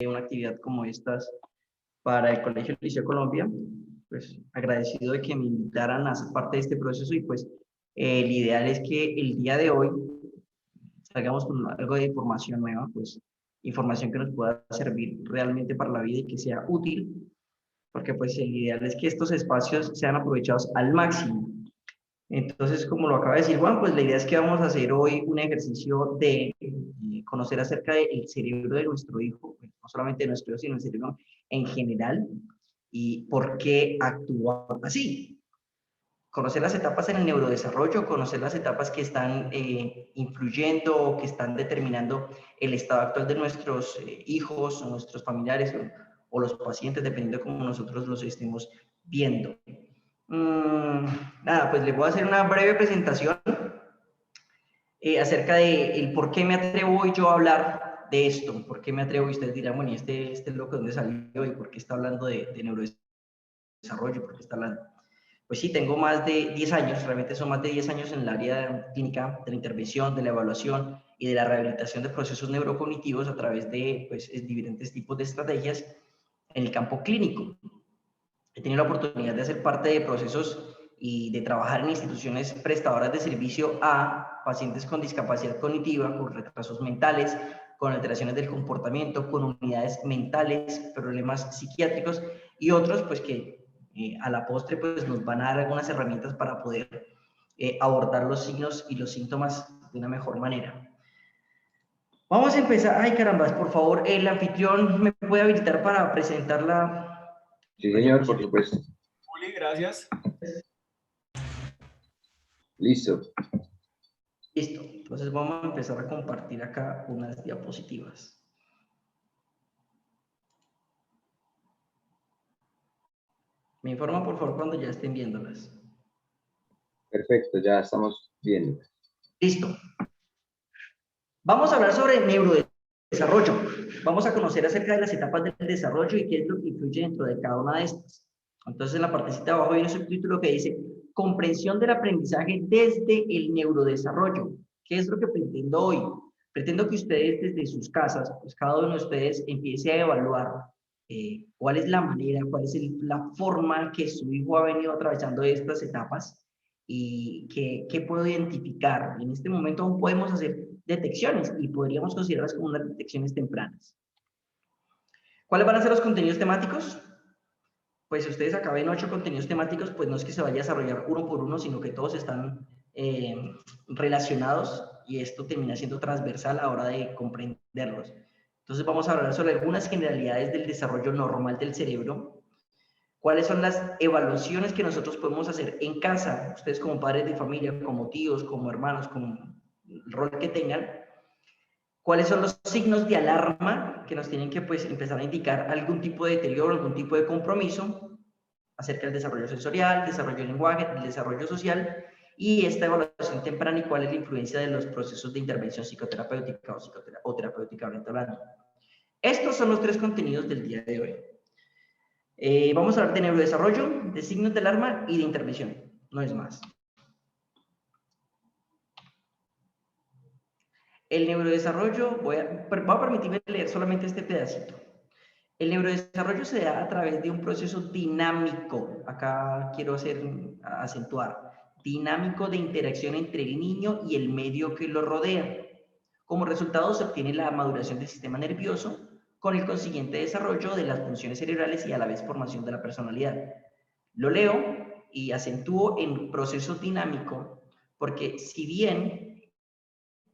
una actividad como estas para el Colegio Liceo Colombia, pues agradecido de que me invitaran a ser parte de este proceso y pues el ideal es que el día de hoy salgamos con algo de información nueva, pues información que nos pueda servir realmente para la vida y que sea útil, porque pues el ideal es que estos espacios sean aprovechados al máximo. Entonces, como lo acaba de decir Juan, pues la idea es que vamos a hacer hoy un ejercicio de conocer acerca del cerebro de nuestro hijo, no solamente de nuestro hijo, sino el cerebro en general, y por qué actúa así. Conocer las etapas en el neurodesarrollo, conocer las etapas que están influyendo o que están determinando el estado actual de nuestros hijos o nuestros familiares o los pacientes, dependiendo de cómo nosotros los estemos viendo. Nada, pues les voy a hacer una breve presentación acerca de el por qué me atrevo hoy yo a hablar de esto, por qué me atrevo y ustedes dirán, bueno, ¿y este loco de dónde salió y por qué está hablando de neurodesarrollo, por qué está hablando? Pues sí, tengo más de 10 años, realmente son más de 10 años en el área clínica de la intervención, de la evaluación y de la rehabilitación de procesos neurocognitivos a través de pues, diferentes tipos de estrategias en el campo clínico. He tenido la oportunidad de hacer parte de procesos y de trabajar en instituciones prestadoras de servicio a pacientes con discapacidad cognitiva, con retrasos mentales, con alteraciones del comportamiento, con unidades mentales, problemas psiquiátricos y otros pues que a la postre pues nos van a dar algunas herramientas para poder abordar los signos y los síntomas de una mejor manera. Vamos a empezar. Ay, carambas, por favor, el anfitrión me puede habilitar para presentar la... Sí, señor, por supuesto. Juli, gracias. Listo. Listo. Entonces vamos a empezar a compartir acá unas diapositivas. Me informan, por favor, cuando ya estén viéndolas. Perfecto, ya estamos viendo. Listo. Vamos a hablar sobre neurodesarrollo. Vamos a conocer acerca de las etapas del desarrollo y qué es lo que influye dentro de cada una de estas. Entonces, en la partecita de abajo viene un subtítulo que dice comprensión del aprendizaje desde el neurodesarrollo. ¿Qué es lo que pretendo hoy? Pretendo que ustedes desde sus casas, pues cada uno de ustedes empiece a evaluar cuál es la manera, cuál es la forma que su hijo ha venido atravesando estas etapas y qué puedo identificar. En este momento aún podemos hacer detecciones y podríamos considerarlas como unas detecciones tempranas. ¿Cuáles van a ser los contenidos temáticos? Pues si ustedes acá ven 8 contenidos temáticos, pues no es que se vaya a desarrollar uno por uno, sino que todos están relacionados y esto termina siendo transversal a la hora de comprenderlos. Entonces vamos a hablar sobre algunas generalidades del desarrollo normal del cerebro, cuáles son las evaluaciones que nosotros podemos hacer en casa, ustedes como padres de familia, como tíos, como hermanos, como el rol que tengan, cuáles son los signos de alarma que nos tienen que pues, empezar a indicar algún tipo de deterioro, algún tipo de compromiso acerca del desarrollo sensorial, desarrollo del lenguaje, del desarrollo social y esta evaluación temprana y cuál es la influencia de los procesos de intervención psicoterapéutica o terapéuticamente hablando. Estos son los 3 contenidos del día de hoy. Vamos a hablar de neurodesarrollo, de signos de alarma y de intervención, no es más. El neurodesarrollo, voy a permitirme leer solamente este pedacito. El neurodesarrollo se da a través de un proceso dinámico, acá quiero acentuar, dinámico de interacción entre el niño y el medio que lo rodea. Como resultado se obtiene la maduración del sistema nervioso, con el consiguiente desarrollo de las funciones cerebrales y a la vez formación de la personalidad. Lo leo y acentúo en proceso dinámico, porque si bien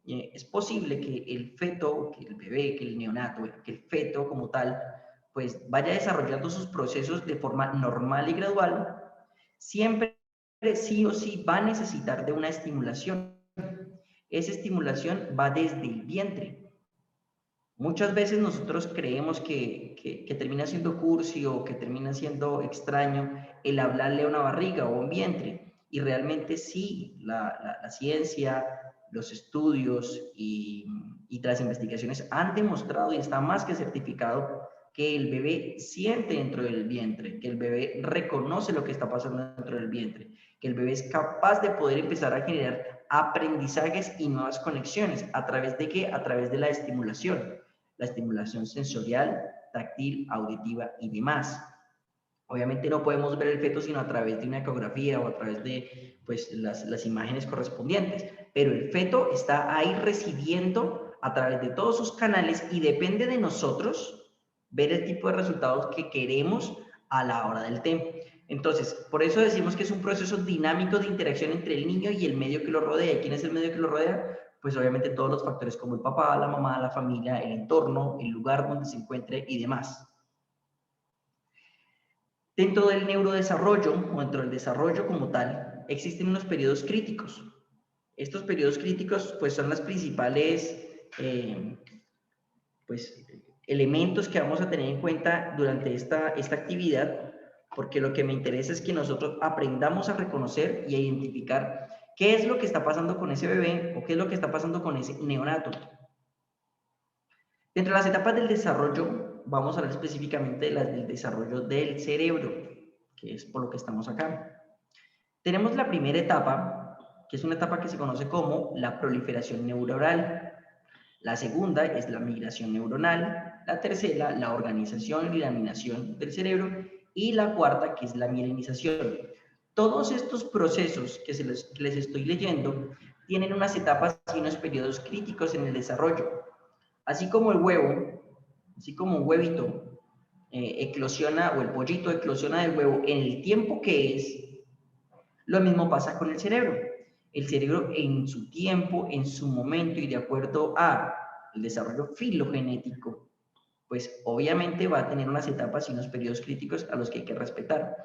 es posible que el feto, que el bebé, que el neonato, que el feto como tal, pues vaya desarrollando sus procesos de forma normal y gradual, siempre sí o sí va a necesitar de una estimulación. Esa estimulación va desde el vientre. Muchas veces nosotros creemos que termina siendo cursi o que termina siendo extraño el hablarle a una barriga o a un vientre. Y realmente sí, la ciencia, los estudios y las investigaciones han demostrado y está más que certificado que el bebé siente dentro del vientre, que el bebé reconoce lo que está pasando dentro del vientre, que el bebé es capaz de poder empezar a generar aprendizajes y nuevas conexiones. ¿A través de qué? A través de la estimulación. la estimulación sensorial, táctil, auditiva y demás. Obviamente no podemos ver el feto sino a través de una ecografía o a través de pues, las imágenes correspondientes, pero el feto está ahí recibiendo a través de todos sus canales y depende de nosotros ver el tipo de resultados que queremos a la hora del tiempo. Entonces, por eso decimos que es un proceso dinámico de interacción entre el niño y el medio que lo rodea. ¿Y quién es el medio que lo rodea? Pues obviamente todos los factores como el papá, la mamá, la familia, el entorno, el lugar donde se encuentre y demás. Dentro del neurodesarrollo, o dentro del desarrollo como tal, existen unos periodos críticos. Estos periodos críticos, pues, son las principales, pues, elementos que vamos a tener en cuenta durante esta actividad, porque lo que me interesa es que nosotros aprendamos a reconocer y a identificar qué es lo que está pasando con ese bebé o qué es lo que está pasando con ese neonato. Dentro de las etapas del desarrollo, vamos a hablar específicamente de las del desarrollo del cerebro, que es por lo que estamos acá. Tenemos la primera etapa, que es una etapa que se conoce como la proliferación neuronal. La segunda es la migración neuronal. La tercera, la organización y laminación del cerebro. Y la cuarta, que es la mielinización. Todos estos procesos que les estoy leyendo tienen unas etapas y unos periodos críticos en el desarrollo. Así como el huevo, así como un huevito eclosiona, o el pollito eclosiona del huevo en el tiempo que es, lo mismo pasa con el cerebro. El cerebro en su tiempo, en su momento y de acuerdo a el desarrollo filogenético, pues obviamente va a tener unas etapas y unos periodos críticos a los que hay que respetar.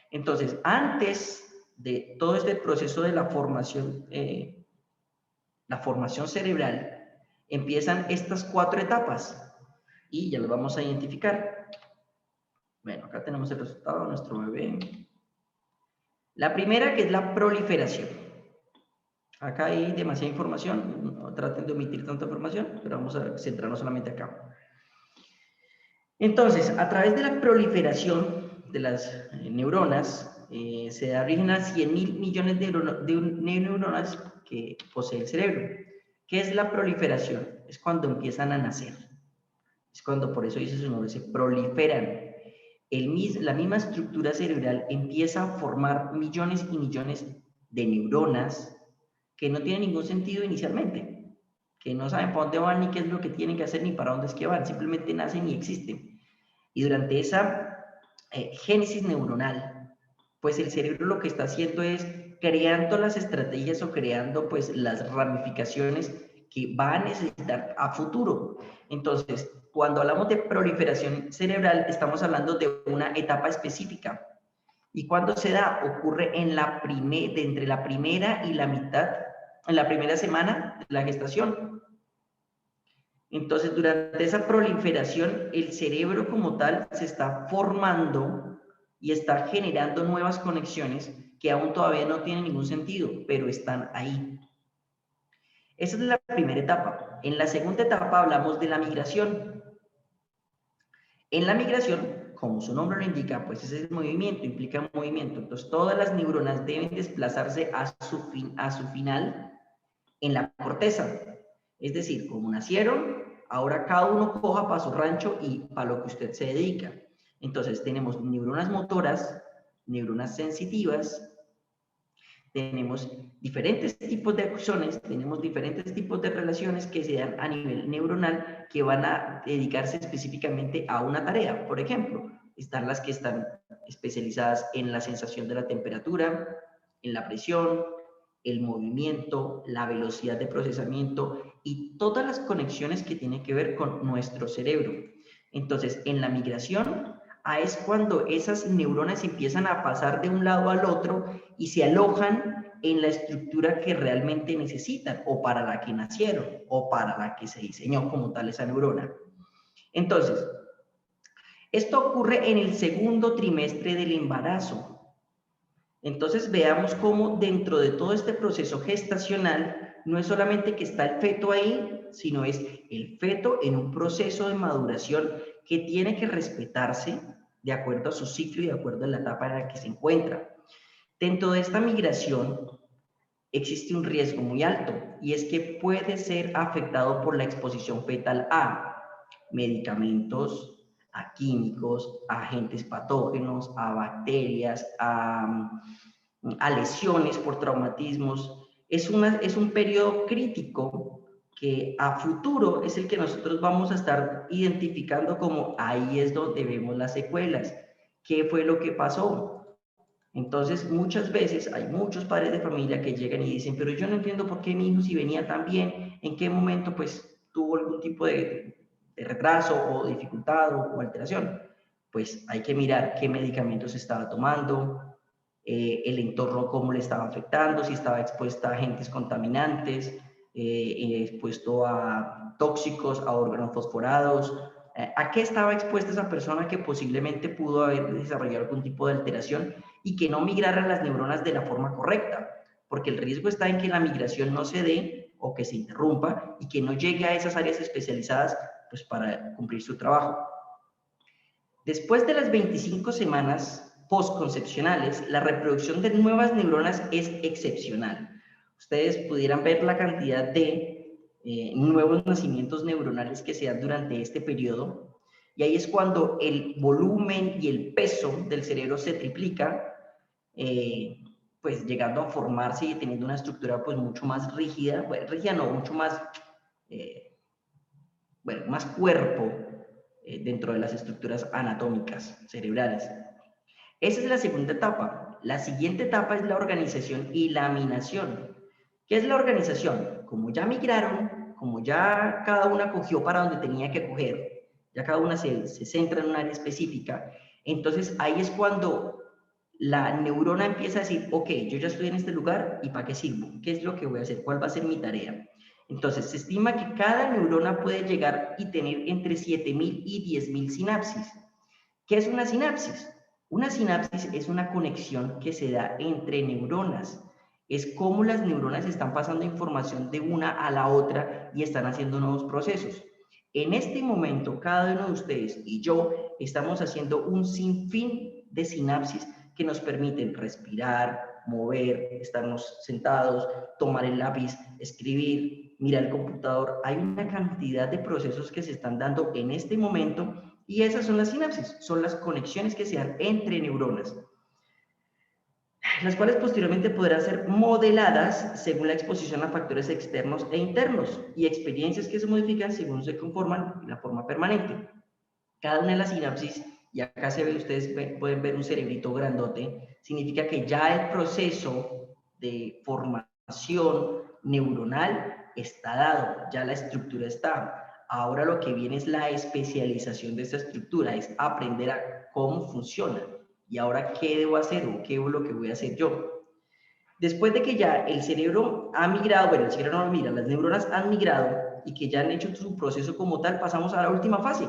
Entonces, antes de todo este proceso de la formación cerebral, empiezan estas 4 etapas y ya lo vamos a identificar. Bueno, acá tenemos el resultado de nuestro bebé. La primera, que es la proliferación. Acá hay demasiada información, no traten de omitir tanta información, pero vamos a centrarnos solamente acá. Entonces, a través de la proliferación de las neuronas, se da origen a 100.000 millones de neuronas que posee el cerebro. ¿Qué es la proliferación? Es cuando empiezan a nacer. Es cuando, por eso dice su nombre, se proliferan. La misma estructura cerebral empieza a formar millones y millones de neuronas que no tienen ningún sentido inicialmente, que no saben para dónde van, ni qué es lo que tienen que hacer, ni para dónde es que van, simplemente nacen y existen. Y durante esa génesis neuronal, pues el cerebro lo que está haciendo es creando las estrategias o creando pues las ramificaciones que va a necesitar a futuro. Entonces, cuando hablamos de proliferación cerebral, estamos hablando de una etapa específica. ¿Y cuando se da? Ocurre entre la primera y la mitad, en la primera semana de la gestación. Entonces, durante esa proliferación, el cerebro como tal se está formando y está generando nuevas conexiones que aún todavía no tienen ningún sentido, pero están ahí. Esa es la primera etapa. En la segunda etapa hablamos de la migración. En la migración, como su nombre lo indica, pues ese es el movimiento, implica movimiento. Entonces, todas las neuronas deben desplazarse a su final en la corteza. Es decir, como nacieron, ahora cada uno coja para su rancho y para lo que usted se dedica. Entonces, tenemos neuronas motoras, neuronas sensitivas, tenemos diferentes tipos de axones, tenemos diferentes tipos de relaciones que se dan a nivel neuronal que van a dedicarse específicamente a una tarea. Por ejemplo, están las que están especializadas en la sensación de la temperatura, en la presión, el movimiento, la velocidad de procesamiento y todas las conexiones que tienen que ver con nuestro cerebro. Entonces, en la migración, es cuando esas neuronas empiezan a pasar de un lado al otro y se alojan en la estructura que realmente necesitan o para la que nacieron o para la que se diseñó como tal esa neurona. Entonces, esto ocurre en el segundo trimestre del embarazo. Entonces veamos cómo dentro de todo este proceso gestacional no es solamente que está el feto ahí, sino es el feto en un proceso de maduración que tiene que respetarse de acuerdo a su ciclo y de acuerdo a la etapa en la que se encuentra. Dentro de esta migración existe un riesgo muy alto y es que puede ser afectado por la exposición fetal a medicamentos, a químicos, a agentes patógenos, a bacterias, a lesiones por traumatismos. Es un periodo crítico que a futuro es el que nosotros vamos a estar identificando como ahí es donde vemos las secuelas. ¿Qué fue lo que pasó? Entonces, muchas veces hay muchos padres de familia que llegan y dicen, pero yo no entiendo por qué mi hijo si venía tan bien, en qué momento pues tuvo algún tipo de retraso o dificultad o alteración. Pues hay que mirar qué medicamentos estaba tomando, el entorno cómo le estaba afectando, si estaba expuesta a agentes contaminantes, expuesto a tóxicos, a órganos fosforados, a qué estaba expuesta esa persona que posiblemente pudo haber desarrollado algún tipo de alteración y que no migraran las neuronas de la forma correcta, porque el riesgo está en que la migración no se dé o que se interrumpa y que no llegue a esas áreas especializadas pues, para cumplir su trabajo. Después de las 25 semanas postconcepcionales, la reproducción de nuevas neuronas es excepcional. Ustedes pudieran ver la cantidad de nuevos nacimientos neuronales que se dan durante este periodo, y ahí es cuando el volumen y el peso del cerebro se triplica, pues llegando a formarse y teniendo una estructura pues mucho más rígida, bueno, rígida no, mucho más, bueno, más cuerpo dentro de las estructuras anatómicas cerebrales. Esa es la segunda etapa. La siguiente etapa es la organización y laminación. ¿Qué es la organización? Como ya migraron, como ya cada una cogió para donde tenía que coger, ya cada una se centra en un área específica, entonces ahí es cuando la neurona empieza a decir, ok, yo ya estoy en este lugar, ¿y para qué sirvo? ¿Qué es lo que voy a hacer? ¿Cuál va a ser mi tarea? Entonces, se estima que cada neurona puede llegar y tener entre 7.000 y 10.000 sinapsis. ¿Qué es una sinapsis? Una sinapsis es una conexión que se da entre neuronas. Es como las neuronas están pasando información de una a la otra y están haciendo nuevos procesos. En este momento, cada uno de ustedes y yo estamos haciendo un sinfín de sinapsis que nos permiten respirar, mover, estarnos sentados, tomar el lápiz, escribir, mirar el computador. Hay una cantidad de procesos que se están dando en este momento y esas son las sinapsis, son las conexiones que se dan entre neuronas, las cuales posteriormente podrán ser modeladas según la exposición a factores externos e internos y experiencias que se modifican según se conforman en la forma permanente. Cada una de las sinapsis, y acá se ve, ustedes pueden ver un cerebrito grandote, significa que ya el proceso de formación neuronal está dado, ya la estructura está. Ahora lo que viene es la especialización de esta estructura, es aprender a cómo funciona. Y ahora, ¿qué debo hacer o qué es lo que voy a hacer yo? Después de que ya el cerebro ha migrado, bueno, el cerebro no migra, las neuronas han migrado y que ya han hecho su proceso como tal, pasamos a la última fase,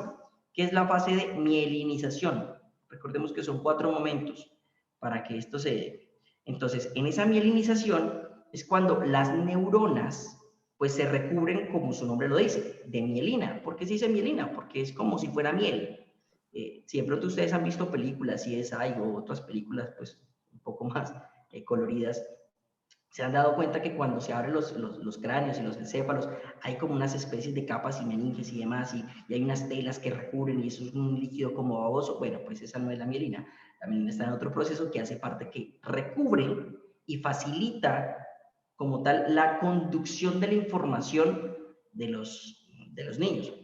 que es la fase de mielinización. Recordemos que son 4 momentos para que esto se dé. Entonces, en esa mielinización es cuando las neuronas pues se recubren, como su nombre lo dice, de mielina. ¿Por qué se dice mielina? Porque es como si fuera miel. Siempre ustedes han visto películas, CSI o otras películas pues un poco más coloridas, se han dado cuenta que cuando se abren los cráneos y los encéfalos, hay como unas especies de capas y meninges y demás, y hay unas telas que recubren, y eso es un líquido como baboso. Bueno, pues esa no es la mielina. La mielina está en otro proceso que hace parte que recubre y facilita como tal la conducción de la información de los niños.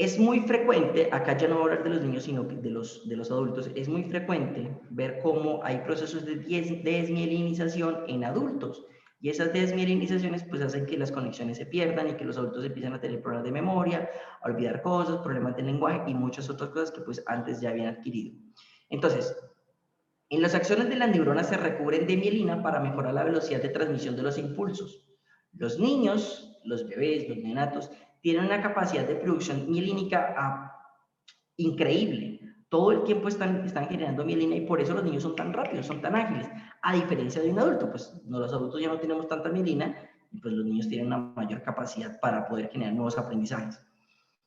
Es muy frecuente, acá ya no voy a hablar de los niños, sino de los adultos, es muy frecuente ver cómo hay procesos de desmielinización en adultos. Y esas desmielinizaciones pues hacen que las conexiones se pierdan y que los adultos empiezan a tener problemas de memoria, a olvidar cosas, problemas de lenguaje y muchas otras cosas que pues antes ya habían adquirido. Entonces, en las acciones de las neuronas se recubren de mielina para mejorar la velocidad de transmisión de los impulsos. Los niños, los bebés, los neonatos, tienen una capacidad de producción mielínica increíble. Todo el tiempo están generando mielina y por eso los niños son tan rápidos, son tan ágiles. A diferencia de un adulto, pues los adultos ya no tenemos tanta mielina y pues los niños tienen una mayor capacidad para poder generar nuevos aprendizajes.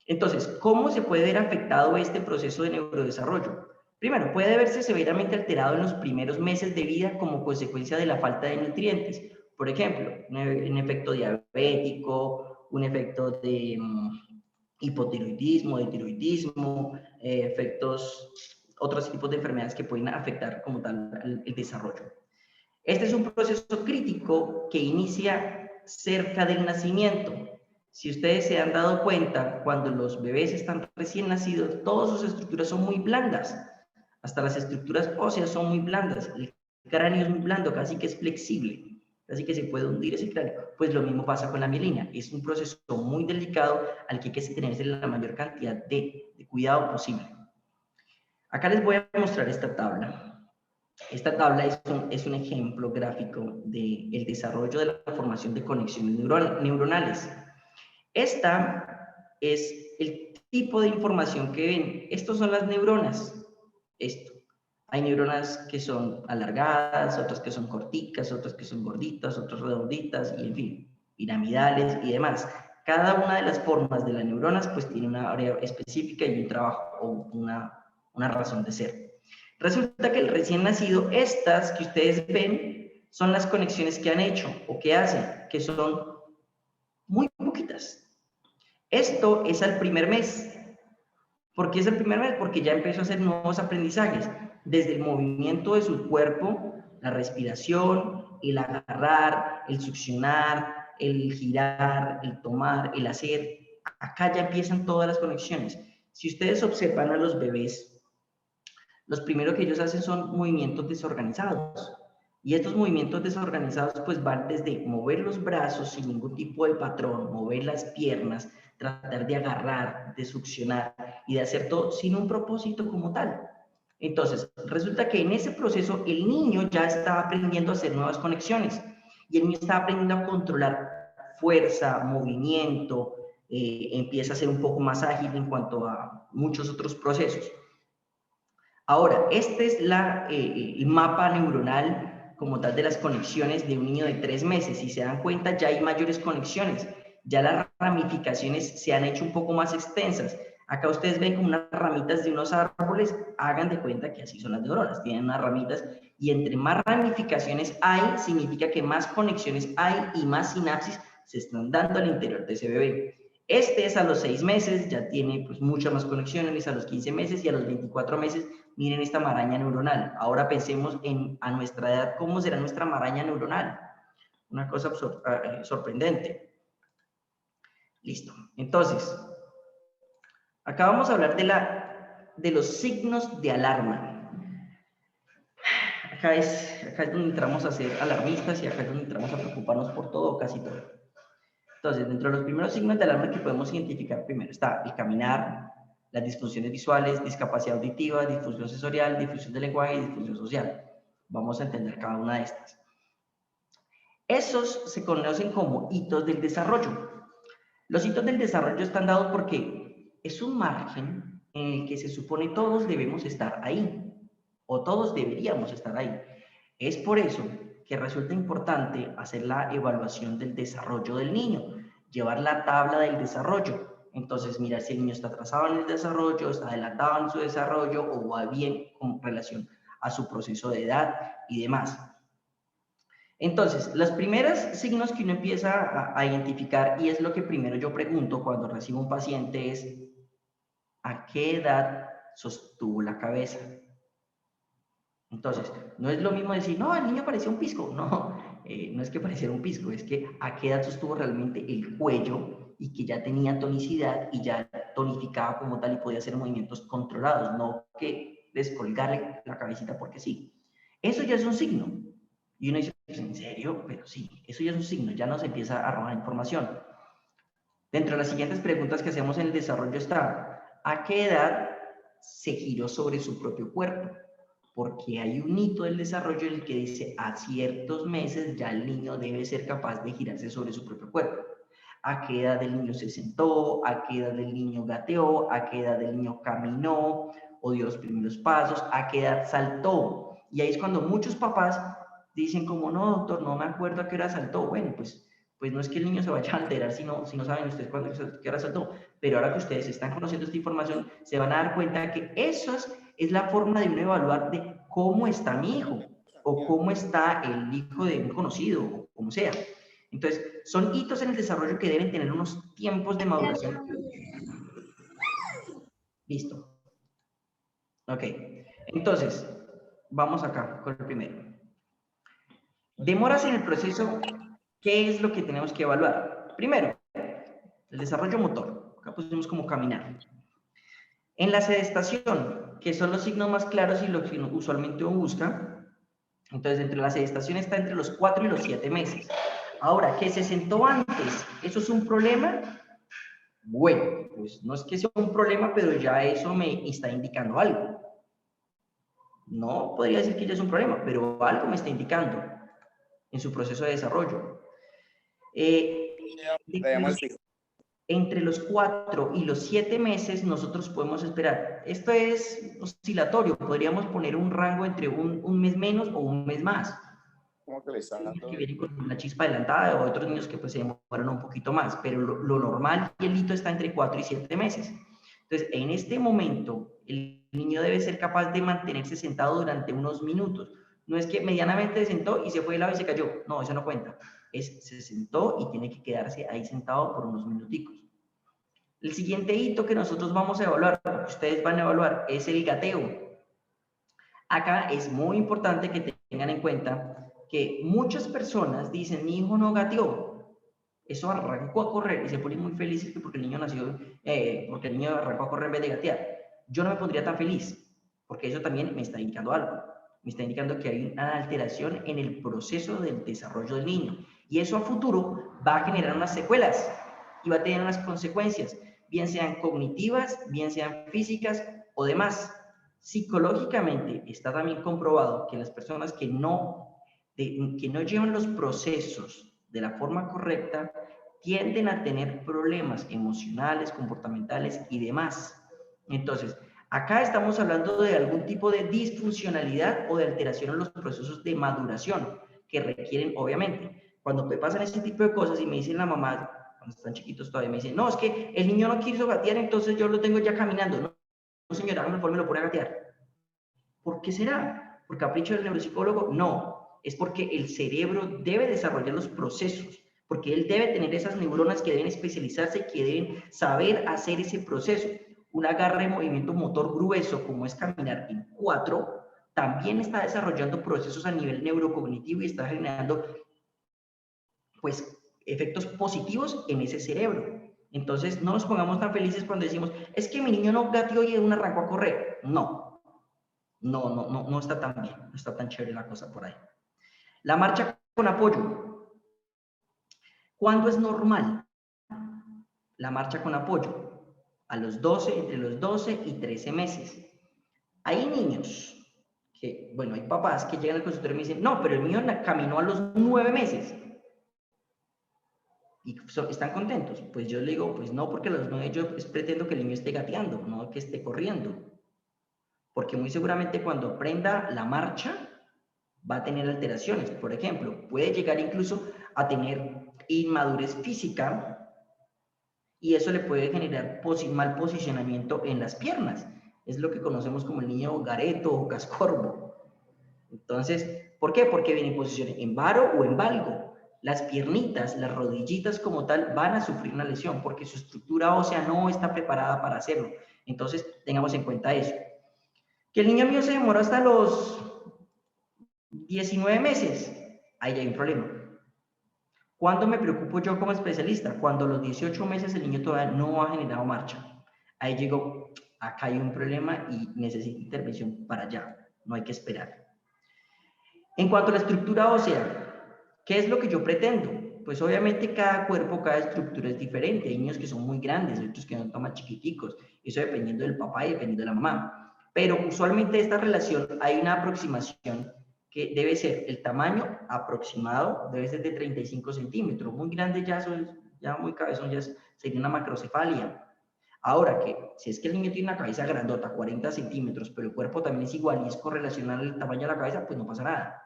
Entonces, ¿cómo se puede ver afectado este proceso de neurodesarrollo? Primero, puede verse severamente alterado en los primeros meses de vida como consecuencia de la falta de nutrientes. Por ejemplo, un efecto diabético, un efecto de hipotiroidismo, de tiroidismo, otros tipos de enfermedades que pueden afectar como tal el desarrollo. Este es un proceso crítico que inicia cerca del nacimiento. Si ustedes se han dado cuenta, cuando los bebés están recién nacidos, todas sus estructuras son muy blandas. Hasta las estructuras óseas son muy blandas. El cráneo es muy blando, casi que es flexible. Casi que se puede hundir ese cráneo. Pues lo mismo pasa con la mielina. Es un proceso muy delicado al que hay que tenerse la mayor cantidad de cuidado posible. Acá les voy a mostrar esta tabla. Esta tabla es un ejemplo gráfico del desarrollo de la formación de conexiones neuronales. Esta es el tipo de información que ven. Estos son las neuronas. Esto. Hay neuronas que son alargadas, otras que son corticas, otras que son gorditas, otras redonditas, y en fin, piramidales y demás. Cada una de las formas de las neuronas pues tiene una área específica y un trabajo o una razón de ser. Resulta que el recién nacido, estas que ustedes ven, son las conexiones que han hecho o que hacen, que son muy poquitas. Esto es al primer mes. ¿Por qué es el primer mes? Porque ya empezó a hacer nuevos aprendizajes, desde el movimiento de su cuerpo, la respiración, el agarrar, el succionar, el girar, el tomar, el hacer. Acá ya empiezan todas las conexiones. Si ustedes observan a los bebés, los primeros que ellos hacen son movimientos desorganizados. Y estos movimientos desorganizados pues van desde mover los brazos sin ningún tipo de patrón, mover las piernas, tratar de agarrar, de succionar y de hacer todo sin un propósito como tal. Entonces, resulta que en ese proceso el niño ya estaba aprendiendo a hacer nuevas conexiones y el niño estaba aprendiendo a controlar fuerza, movimiento, empieza a ser un poco más ágil en cuanto a muchos otros procesos. Ahora, este es el mapa neuronal como tal de las conexiones de un niño de 3 meses. Si se dan cuenta, ya hay mayores conexiones. Ya las ramificaciones se han hecho un poco más extensas. Acá ustedes ven como unas ramitas de unos árboles. Hagan de cuenta que así son las neuronas. Tienen unas ramitas y entre más ramificaciones hay, significa que más conexiones hay y más sinapsis se están dando al interior de ese bebé. Este es a los 6 meses, ya tiene pues muchas más conexiones, a los 15 meses y a los 24 meses. Miren esta maraña neuronal. Ahora pensemos a nuestra edad, ¿cómo será nuestra maraña neuronal? Una cosa sorprendente. Listo. Entonces, acá vamos a hablar de los signos de alarma. Acá es donde entramos a ser alarmistas y acá es donde entramos a preocuparnos por todo o casi todo. Entonces, dentro de los primeros signos de alarma que podemos identificar, primero está el caminar, las disfunciones visuales, discapacidad auditiva, difusión sensorial, difusión del lenguaje y difusión social. Vamos a entender cada una de estas. Esos se conocen como hitos del desarrollo. Los hitos del desarrollo están dados porque es un margen en el que se supone todos debemos estar ahí, o todos deberíamos estar ahí. Es por eso que resulta importante hacer la evaluación del desarrollo del niño, llevar la tabla del desarrollo. Entonces, mirar si el niño está atrasado en el desarrollo, está adelantado en su desarrollo o va bien con relación a su proceso de edad y demás. Entonces, los primeros signos que uno empieza a identificar, y es lo que primero yo pregunto cuando recibo un paciente, es ¿a qué edad sostuvo la cabeza? Entonces, no es lo mismo decir, no, el niño parecía un pisco. No, no es que pareciera un pisco, es que a qué edad sostuvo realmente el cuello y que ya tenía tonicidad y ya tonificaba como tal y podía hacer movimientos controlados, no que descolgarle la cabecita porque sí. Eso ya es un signo. Y uno dice, ¿en serio? Pero sí, eso ya es un signo, ya nos empieza a arrojar información. Dentro de las siguientes preguntas que hacemos en el desarrollo está, ¿a qué edad se giró sobre su propio cuerpo? Porque hay un hito del desarrollo en el que dice a ciertos meses ya el niño debe ser capaz de girarse sobre su propio cuerpo. ¿A qué edad el niño se sentó? ¿A qué edad el niño gateó? ¿A qué edad el niño caminó o dio los primeros pasos? ¿A qué edad saltó? Y ahí es cuando muchos papás dicen como, no, doctor, no me acuerdo a qué hora saltó. Bueno, pues no es que el niño se vaya a alterar si no saben ustedes qué hora saltó. Pero ahora que ustedes están conociendo esta información, se van a dar cuenta que eso es la forma de uno evaluar de cómo está mi hijo o cómo está el hijo de un conocido o como sea. Entonces, son hitos en el desarrollo que deben tener unos tiempos de maduración Listo. Ok. Entonces, vamos acá con el primero. Demoras en el proceso, ¿qué es lo que tenemos que evaluar? Primero, el desarrollo motor. Acá pusimos como caminar. En la sedestación, que son los signos más claros y lo que usualmente uno busca, entonces entre la sedestación está entre los 4 y los 7 meses. Ahora, que se sentó antes, ¿eso es un problema? Bueno, pues no es que sea un problema, pero ya eso me está indicando algo. No podría decir que ya es un problema, pero algo me está indicando en su proceso de desarrollo. Entre los 4 y los 7 meses nosotros podemos esperar. Esto es oscilatorio, podríamos poner un rango entre un mes menos o un mes más. ¿Cómo que le están Niños dando? que vienen con la chispa adelantada o otros niños que pues se demoran un poquito más, pero lo normal y el hito está entre 4 y 7 meses. Entonces, en este momento, el niño debe ser capaz de mantenerse sentado durante unos minutos. No es que medianamente se sentó y se fue de lado y se cayó. No, eso no cuenta. Se sentó y tiene que quedarse ahí sentado por unos minuticos. El siguiente hito que nosotros vamos a evaluar, que ustedes van a evaluar, es el gateo. Acá es muy importante que tengan en cuenta que muchas personas dicen, mi hijo no gateó. Eso arrancó a correr y se ponen muy felices porque el niño nació, porque el niño arrancó a correr en vez de gatear. Yo no me pondría tan feliz, porque eso también me está indicando algo. Me está indicando que hay una alteración en el proceso del desarrollo del niño. Y eso a futuro va a generar unas secuelas y va a tener unas consecuencias, bien sean cognitivas, bien sean físicas o demás. Psicológicamente está también comprobado que las personas que no llevan los procesos de la forma correcta tienden a tener problemas emocionales, comportamentales y demás. Entonces, acá estamos hablando de algún tipo de disfuncionalidad o de alteración en los procesos de maduración que requieren, obviamente, cuando pasan ese tipo de cosas y me dicen la mamá, cuando están chiquitos todavía, me dicen, no, es que el niño no quiso gatear, entonces yo lo tengo ya caminando. No, señora, me lo pone a gatear. ¿Por qué será? ¿Por capricho del neuropsicólogo? No, es porque el cerebro debe desarrollar los procesos, porque él debe tener esas neuronas que deben especializarse y que deben saber hacer ese proceso. Un agarre de movimiento motor grueso, como es caminar en 4, también está desarrollando procesos a nivel neurocognitivo y está generando, pues, efectos positivos en ese cerebro. Entonces, no nos pongamos tan felices cuando decimos, es que mi niño no gateó y de un arrancó a correr. No está tan bien, no está tan chévere la cosa por ahí. La marcha con apoyo. ¿Cuándo es normal la marcha con apoyo? A los 12, entre los 12 y 13 meses. Hay niños que, bueno, hay papás que llegan al consultorio y me dicen, no, pero el mío caminó a los 9 meses. Y están contentos. Pues yo le digo, pues no, porque a los 9 yo pretendo que el niño esté gateando, no que esté corriendo. Porque muy seguramente cuando aprenda la marcha, va a tener alteraciones. Por ejemplo, puede llegar incluso a tener inmadurez física y eso le puede generar mal posicionamiento en las piernas. Es lo que conocemos como el niño gareto o cascorbo. Entonces, ¿por qué? Porque viene en posición en varo o en valgo. Las piernitas, las rodillitas como tal, van a sufrir una lesión porque su estructura ósea no está preparada para hacerlo. Entonces, tengamos en cuenta eso. Que el niño mío se demoró hasta los 19 meses, ahí hay un problema. ¿Cuándo me preocupo yo como especialista? Cuando a los 18 meses el niño todavía no ha generado marcha. Ahí llego, acá hay un problema y necesito intervención para allá, no hay que esperar. En cuanto a la estructura ósea, ¿qué es lo que yo pretendo? Pues obviamente cada cuerpo, cada estructura es diferente. Hay niños que son muy grandes, otros que son más chiquiticos. Eso dependiendo del papá y dependiendo de la mamá. Pero usualmente esta relación hay una aproximación que debe ser el tamaño aproximado, debe ser de 35 centímetros. Muy grande ya, ya muy cabezón, ya sería una macrocefalia. Ahora que si es que el niño tiene una cabeza grandota, 40 centímetros, pero el cuerpo también es igual y es correlacional al tamaño de la cabeza, pues no pasa nada.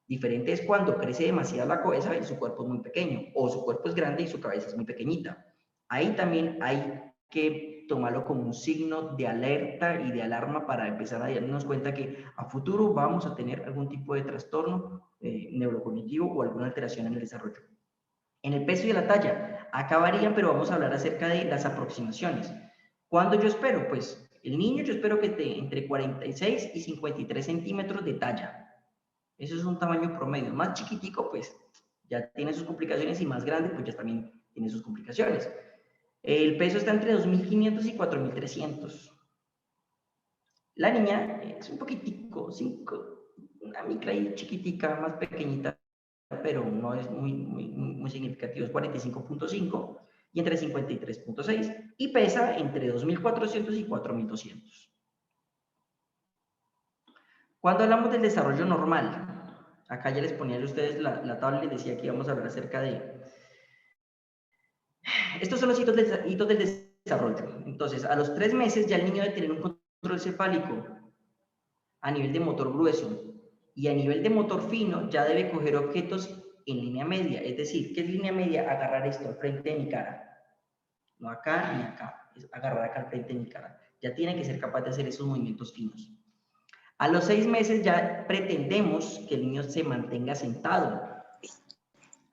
Diferente es cuando crece demasiado la cabeza y su cuerpo es muy pequeño, o su cuerpo es grande y su cabeza es muy pequeñita. Ahí también hay que tomarlo como un signo de alerta y de alarma para empezar a darnos cuenta que a futuro vamos a tener algún tipo de trastorno neurocognitivo o alguna alteración en el desarrollo. En el peso y la talla, acá varían, pero vamos a hablar acerca de las aproximaciones. ¿Cuándo yo espero? Pues el niño yo espero que esté entre 46 y 53 centímetros de talla. Eso es un tamaño promedio. Más chiquitico, pues ya tiene sus complicaciones, y más grande, pues ya también tiene sus complicaciones. El peso está entre 2.500 y 4.300. La niña es un poquitico, una micra y chiquitica, más pequeñita, pero no es muy significativo, es 45.5 y entre 53.6 y pesa entre 2.400 y 4.200. Cuando hablamos del desarrollo normal, acá ya les ponía a ustedes la tabla y les decía que íbamos a hablar acerca de... Estos son los hitos del desarrollo. Entonces, a los 3 meses ya el niño debe tener un control cefálico a nivel de motor grueso, y a nivel de motor fino ya debe coger objetos en línea media. Es decir, ¿qué es línea media? Agarrar esto al frente de mi cara. No acá ni acá, es agarrar acá al frente de mi cara. Ya tiene que ser capaz de hacer esos movimientos finos. A los 6 meses ya pretendemos que el niño se mantenga sentado.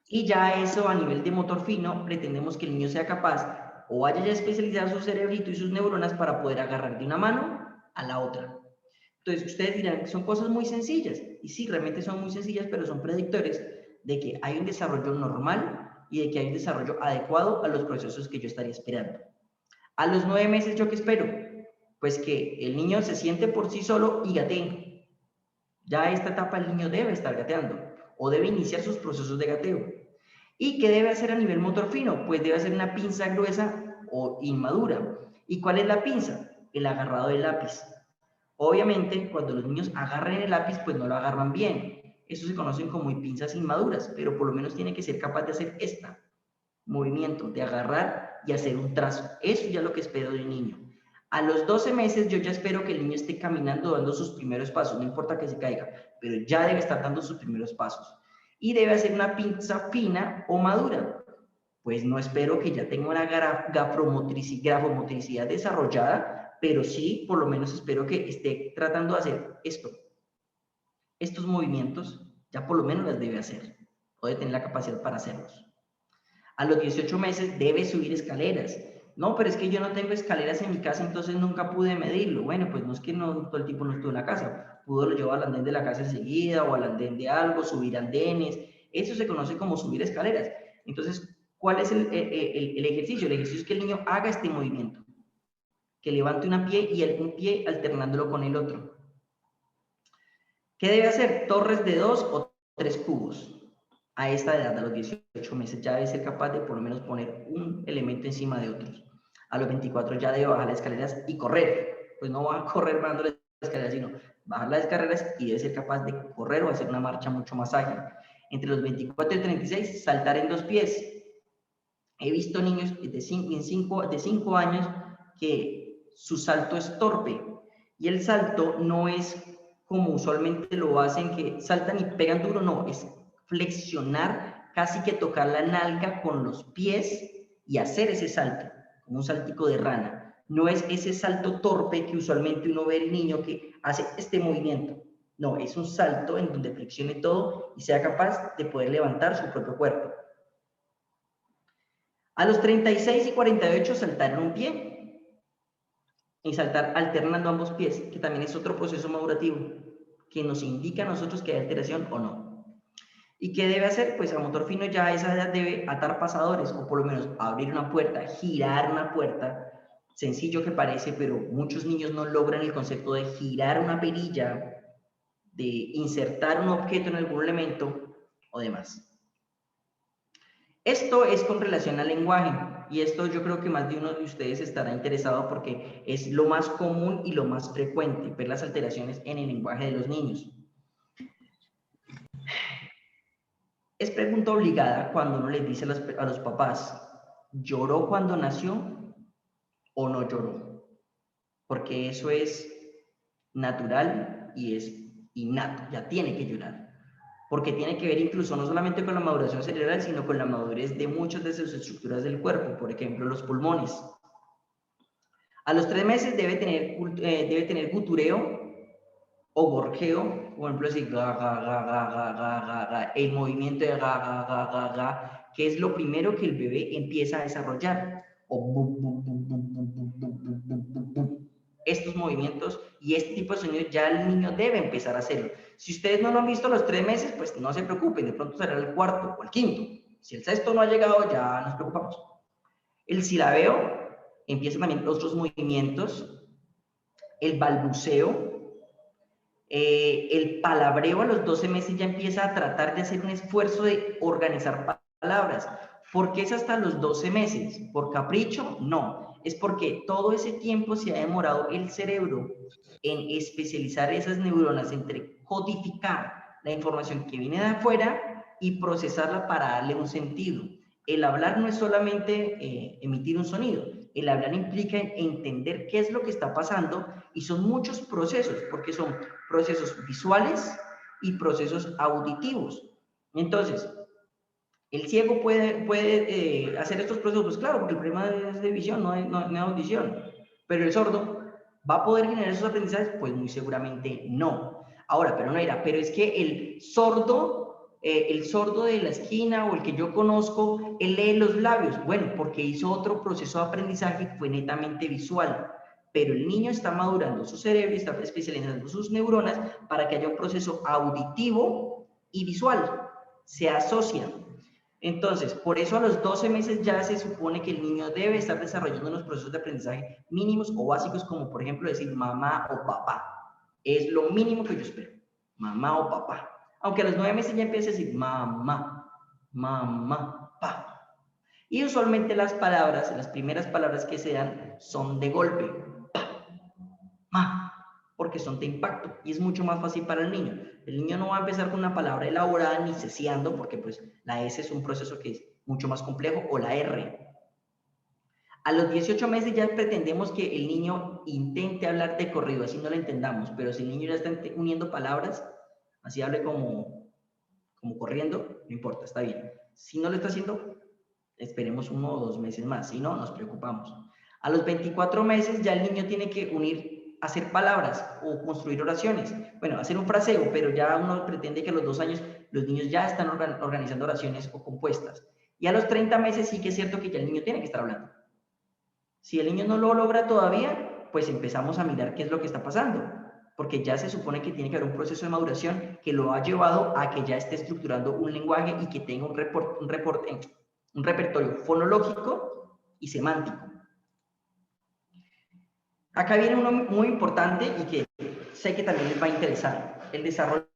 Y ya eso a nivel de motor fino, pretendemos que el niño sea capaz o haya ya especializado su cerebrito y sus neuronas para poder agarrar de una mano a la otra. Entonces, ustedes dirán que son cosas muy sencillas, y sí, realmente son muy sencillas, pero son predictores de que hay un desarrollo normal y de que hay un desarrollo adecuado a los procesos que yo estaría esperando. A los 9 meses, ¿yo qué espero? Pues que el niño se siente por sí solo y gatee. Ya a esta etapa el niño debe estar gateando, o debe iniciar sus procesos de gateo. ¿Y qué debe hacer a nivel motor fino? Pues debe hacer una pinza gruesa o inmadura. ¿Y cuál es la pinza? El agarrado del lápiz. Obviamente, cuando los niños agarren el lápiz, pues no lo agarran bien. Eso se conocen como pinzas inmaduras, pero por lo menos tiene que ser capaz de hacer este movimiento, de agarrar y hacer un trazo. Eso ya es lo que espero de un niño. A los 12 meses yo ya espero que el niño esté caminando, dando sus primeros pasos, no importa que se caiga, pero ya debe estar dando sus primeros pasos. Y debe hacer una pinza fina o madura. Pues no espero que ya tenga una grafomotricidad desarrollada, pero sí, por lo menos espero que esté tratando de hacer estos movimientos, ya por lo menos las debe hacer, o debe tener la capacidad para hacerlos. A los 18 meses debe subir escaleras. No, pero es que yo no tengo escaleras en mi casa, entonces nunca pude medirlo. Bueno, pues no es que no, todo el tiempo no estuvo en la casa. Pudo lo llevar al andén de la casa enseguida, o al andén de algo, subir andenes. Eso se conoce como subir escaleras. Entonces, ¿cuál es el ejercicio? El ejercicio es que el niño haga este movimiento, que levante un pie alternándolo con el otro. ¿Qué debe hacer? Torres de 2 o 3 cubos. A esta edad, a los 18 meses, ya debe ser capaz de por lo menos poner un elemento encima de otros. A los 24 ya debe bajar las escaleras y correr. Pues no va a correr bajando las escaleras, sino bajar las escaleras, y debe ser capaz de correr o hacer una marcha mucho más ágil. Entre los 24 y el 36, saltar en 2 pies. He visto niños de 5 años que su salto es torpe, y el salto no es como usualmente lo hacen, que saltan y pegan duro, no, es flexionar, casi que tocar la nalga con los pies y hacer ese salto, como un saltico de rana. No es ese salto torpe que usualmente uno ve el niño que hace este movimiento. No, es un salto en donde flexione todo y sea capaz de poder levantar su propio cuerpo. A los 36 y 48, saltar en un pie y saltar alternando ambos pies, que también es otro proceso madurativo que nos indica a nosotros que hay alteración o no. ¿Y qué debe hacer? Pues a motor fino ya a esa edad debe atar pasadores, o por lo menos abrir una puerta, girar una puerta. Sencillo que parece, pero muchos niños no logran el concepto de girar una perilla, de insertar un objeto en algún elemento o demás. Esto es con relación al lenguaje, y esto yo creo que más de uno de ustedes estará interesado porque es lo más común y lo más frecuente, ver las alteraciones en el lenguaje de los niños. Es pregunta obligada cuando uno les dice a los papás, ¿lloró cuando nació o no lloró? Porque eso es natural y es innato, ya tiene que llorar. Porque tiene que ver incluso no solamente con la maduración cerebral, sino con la madurez de muchas de sus estructuras del cuerpo, por ejemplo, los pulmones. A los 3 meses debe tener gutureo o gorjeo, por ejemplo, decir ga, ga, ga, ga, ga, ga, ga, ga, el movimiento de ga, ga, ga, ga, ga, que es lo primero que el bebé empieza a desarrollar. O bum, bum, bum, bum, bum, bum, bum, bum, bum, bum. Estos movimientos y este tipo de sonidos ya el niño debe empezar a hacerlo. Si ustedes no lo han visto a los 3 meses, pues no se preocupen, de pronto será el cuarto o el quinto. Si el sexto no ha llegado, ya nos preocupamos. El silabeo, empiezan también otros movimientos, el balbuceo, el palabreo a los 12 meses ya empieza a tratar de hacer un esfuerzo de organizar palabras. ¿Por qué es hasta los 12 meses? ¿Por capricho? No. Es porque todo ese tiempo se ha demorado el cerebro en especializar esas neuronas entre codificar la información que viene de afuera y procesarla para darle un sentido. El hablar no es solamente emitir un sonido. El hablar implica entender qué es lo que está pasando y son muchos procesos, porque son procesos visuales y procesos auditivos. Entonces, el ciego puede hacer estos procesos, pues claro, porque el problema es de visión, no de audición. Pero el sordo va a poder generar esos aprendizajes, pues muy seguramente no. Ahora, pero no era, pero es que el sordo de la esquina o el que yo conozco, él lee los labios. Bueno, porque hizo otro proceso de aprendizaje que fue netamente visual. Pero el niño está madurando su cerebro y está especializando sus neuronas para que haya un proceso auditivo y visual. Se asocian. Entonces, por eso a los 12 meses ya se supone que el niño debe estar desarrollando unos procesos de aprendizaje mínimos o básicos, como por ejemplo decir mamá o papá. Es lo mínimo que yo espero, mamá o papá. Aunque a los 9 meses ya empieza a decir mamá, mamá, papá. Y usualmente las primeras palabras que se dan son de golpe, pa, ma, porque son de impacto y es mucho más fácil para el niño. El niño no va a empezar con una palabra elaborada ni ceseando, porque pues la S es un proceso que es mucho más complejo, o la R. A los 18 meses ya pretendemos que el niño intente hablar de corrido, así no lo entendamos, pero si el niño ya está uniendo palabras, así hable como corriendo, no importa, está bien. Si no lo está haciendo, esperemos 1 o 2 meses más, si no, nos preocupamos. A los 24 meses ya el niño tiene que hacer palabras o construir oraciones. Bueno, hacer un fraseo, pero ya uno pretende que a los 2 años los niños ya están organizando oraciones o compuestas. Y a los 30 meses sí que es cierto que ya el niño tiene que estar hablando. Si el niño no lo logra todavía, pues empezamos a mirar qué es lo que está pasando, porque ya se supone que tiene que haber un proceso de maduración que lo ha llevado a que ya esté estructurando un lenguaje y que tenga un repertorio fonológico y semántico. Acá viene uno muy importante y que sé que también les va a interesar, el desarrollo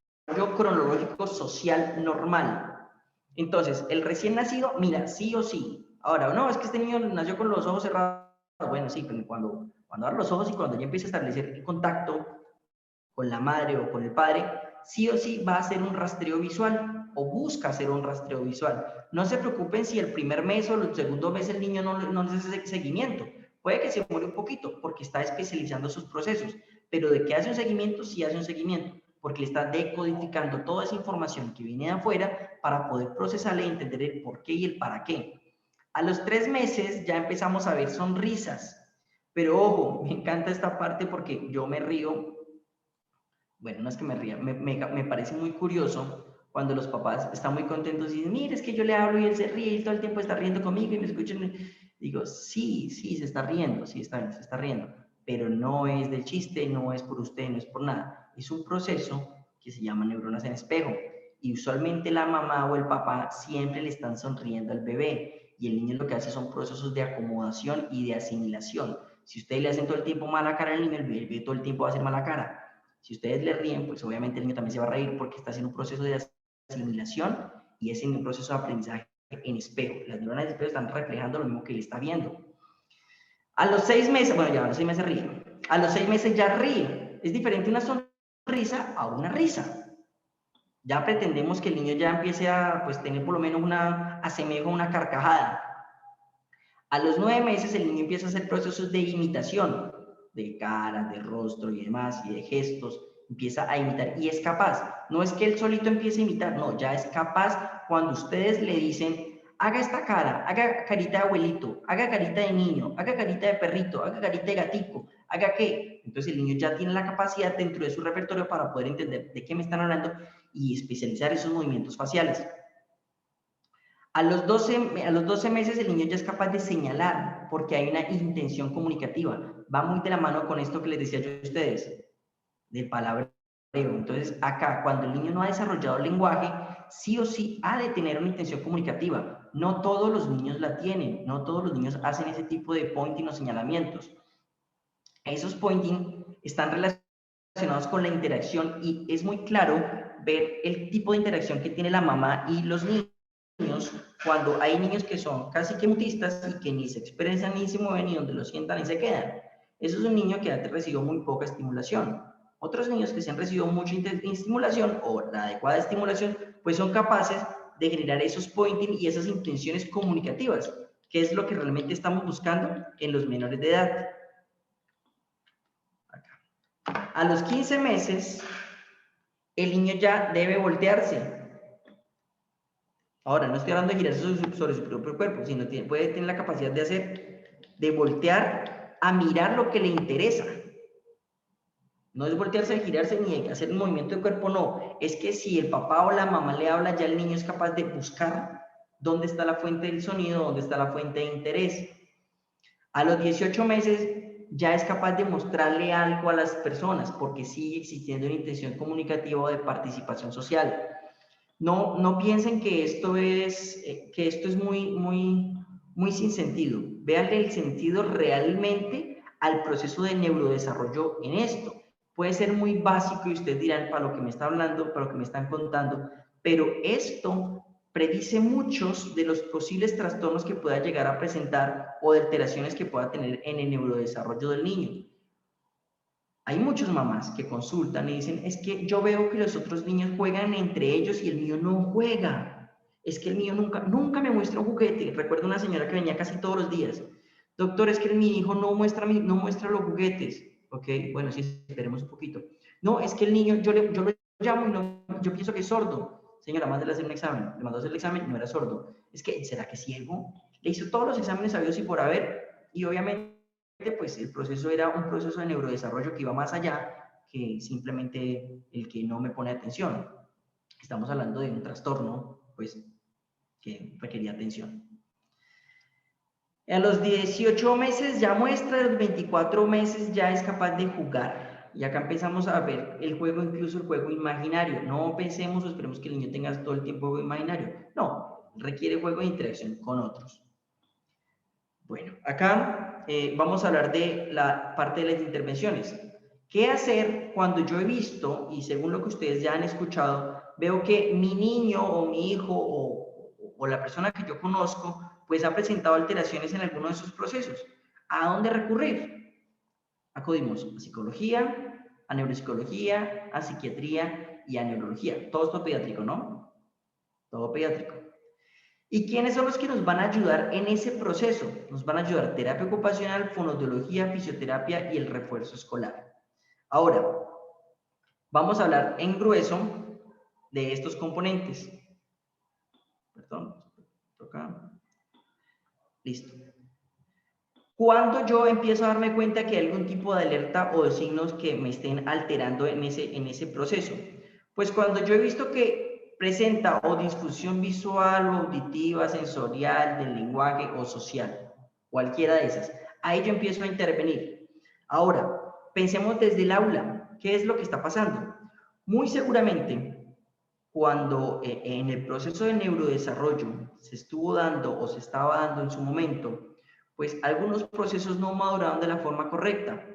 cronológico social normal. Entonces, el recién nacido, mira, sí o sí. Ahora, no, es que este niño nació con los ojos cerrados. Bueno, sí, pero cuando abre los ojos y cuando ya empieza a establecer el contacto con la madre o con el padre, sí o sí va a hacer un rastreo visual o busca hacer un rastreo visual. No se preocupen si el primer mes o el segundo mes el niño no les hace seguimiento. Puede que se muere un poquito porque está especializando sus procesos, pero de que hace un seguimiento, sí hace un seguimiento, porque le está decodificando toda esa información que viene de afuera para poder procesarla y entender el por qué y el para qué. A los 3 meses ya empezamos a ver sonrisas, pero ojo, me encanta esta parte porque yo me río. Bueno, no es que me ría, me parece muy curioso cuando los papás están muy contentos y dicen, mire, es que yo le hablo y él se ríe y todo el tiempo está riendo conmigo y me escuchan. Digo, sí, se está riendo, sí, está bien, se está riendo, pero no es del chiste, no es por usted, no es por nada. Es un proceso que se llama neuronas en espejo y usualmente la mamá o el papá siempre le están sonriendo al bebé y el niño lo que hace son procesos de acomodación y de asimilación. Si ustedes le hacen todo el tiempo mala cara al niño, el bebé todo el tiempo va a hacer mala cara. Si ustedes le ríen, pues obviamente el niño también se va a reír porque está haciendo un proceso de asimilación y es en un proceso de aprendizaje en espejo. Las neuronas de espejo están reflejando lo mismo que él está viendo. A los 6 meses, bueno, ya a los 6 meses ríe. A los 6 meses ya ríe. Es diferente una sonrisa a una risa. Ya pretendemos que el niño ya empiece a pues, tener por lo menos una asemejo, una carcajada. A los 9 meses el niño empieza a hacer procesos de imitación, de cara, de rostro y demás, y de gestos, empieza a imitar y es capaz. No es que él solito empiece a imitar, no, ya es capaz cuando ustedes le dicen, haga esta cara, haga carita de abuelito, haga carita de niño, haga carita de perrito, haga carita de gatico, haga qué. Entonces el niño ya tiene la capacidad dentro de su repertorio para poder entender de qué me están hablando y especializar esos movimientos faciales. A los 12 meses el niño ya es capaz de señalar porque hay una intención comunicativa. Va muy de la mano con esto que les decía yo a ustedes, del palabreo. Entonces, acá, cuando el niño no ha desarrollado el lenguaje, sí o sí ha de tener una intención comunicativa. No todos los niños la tienen, no todos los niños hacen ese tipo de pointing o señalamientos. Esos pointing están relacionados con la interacción y es muy claro ver el tipo de interacción que tiene la mamá y los niños cuando hay niños que son casi que mutistas y que ni se expresan ni se mueven y donde lo sientan y se quedan. Eso es un niño que ha recibido muy poca estimulación. Otros niños que se han recibido mucha estimulación o la adecuada estimulación, pues son capaces de generar esos pointing y esas intenciones comunicativas, que es lo que realmente estamos buscando en los menores de edad. Acá. A los 15 meses, el niño ya debe voltearse. Ahora, no estoy hablando de girarse sobre su propio cuerpo, sino puede tener la capacidad de voltear a mirar lo que le interesa. No es voltearse a girarse ni hacer un movimiento de cuerpo, no. Es que si el papá o la mamá le habla, ya el niño es capaz de buscar dónde está la fuente del sonido, dónde está la fuente de interés. A los 18 meses ya es capaz de mostrarle algo a las personas, porque sigue existiendo una intención comunicativa o de participación social. No piensen que esto es muy sin sentido. Véanle el sentido realmente al proceso de neurodesarrollo en esto. Puede ser muy básico y ustedes dirán, para lo que me está hablando, para lo que me están contando, pero esto predice muchos de los posibles trastornos que pueda llegar a presentar o de alteraciones que pueda tener en el neurodesarrollo del niño. Hay muchas mamás que consultan y dicen, es que yo veo que los otros niños juegan entre ellos y el mío no juega. Es que el mío nunca me muestra un juguete. Recuerdo una señora que venía casi todos los días. Doctor, es que mi hijo no muestra los juguetes. Ok, bueno, sí, esperemos un poquito. No, es que el niño, yo lo llamo y yo pienso que es sordo. Señora, mándele a hacer un examen. Le mandó a hacer el examen, no era sordo. Es que, ¿será que es ciego? Le hizo todos los exámenes sabidos y por haber, y obviamente pues el proceso era un proceso de neurodesarrollo que iba más allá que simplemente el que no me pone atención. Estamos hablando de un trastorno, pues, que requería atención. A los 18 meses ya muestra, a los 24 meses ya es capaz de jugar. Y acá empezamos a ver el juego, incluso el juego imaginario. No pensemos o esperemos que el niño tenga todo el tiempo juego imaginario. No, requiere juego de interacción con otros. Bueno, acá vamos a hablar de la parte de las intervenciones. ¿Qué hacer cuando yo he visto, y según lo que ustedes ya han escuchado, veo que mi niño o mi hijo o la persona que yo conozco, pues ha presentado alteraciones en alguno de sus procesos? ¿A dónde recurrir? Acudimos a psicología, a neuropsicología, a psiquiatría y a neurología. Todo esto pediátrico, ¿no? Todo pediátrico. ¿Y quiénes son los que nos van a ayudar en ese proceso? Nos van a ayudar terapia ocupacional, fonoaudiología, fisioterapia y el refuerzo escolar. Ahora, vamos a hablar en grueso de estos componentes. Perdón, toca. Listo. ¿Cuándo yo empiezo a darme cuenta que hay algún tipo de alerta o de signos que me estén alterando en ese proceso? Pues cuando yo he visto que presenta o disfunción visual o auditiva, sensorial, del lenguaje o social, cualquiera de esas, ahí yo empiezo a intervenir. Ahora, pensemos desde el aula, ¿qué es lo que está pasando? Muy seguramente, cuando en el proceso de neurodesarrollo se estuvo dando o se estaba dando en su momento, pues algunos procesos no maduraron de la forma correcta.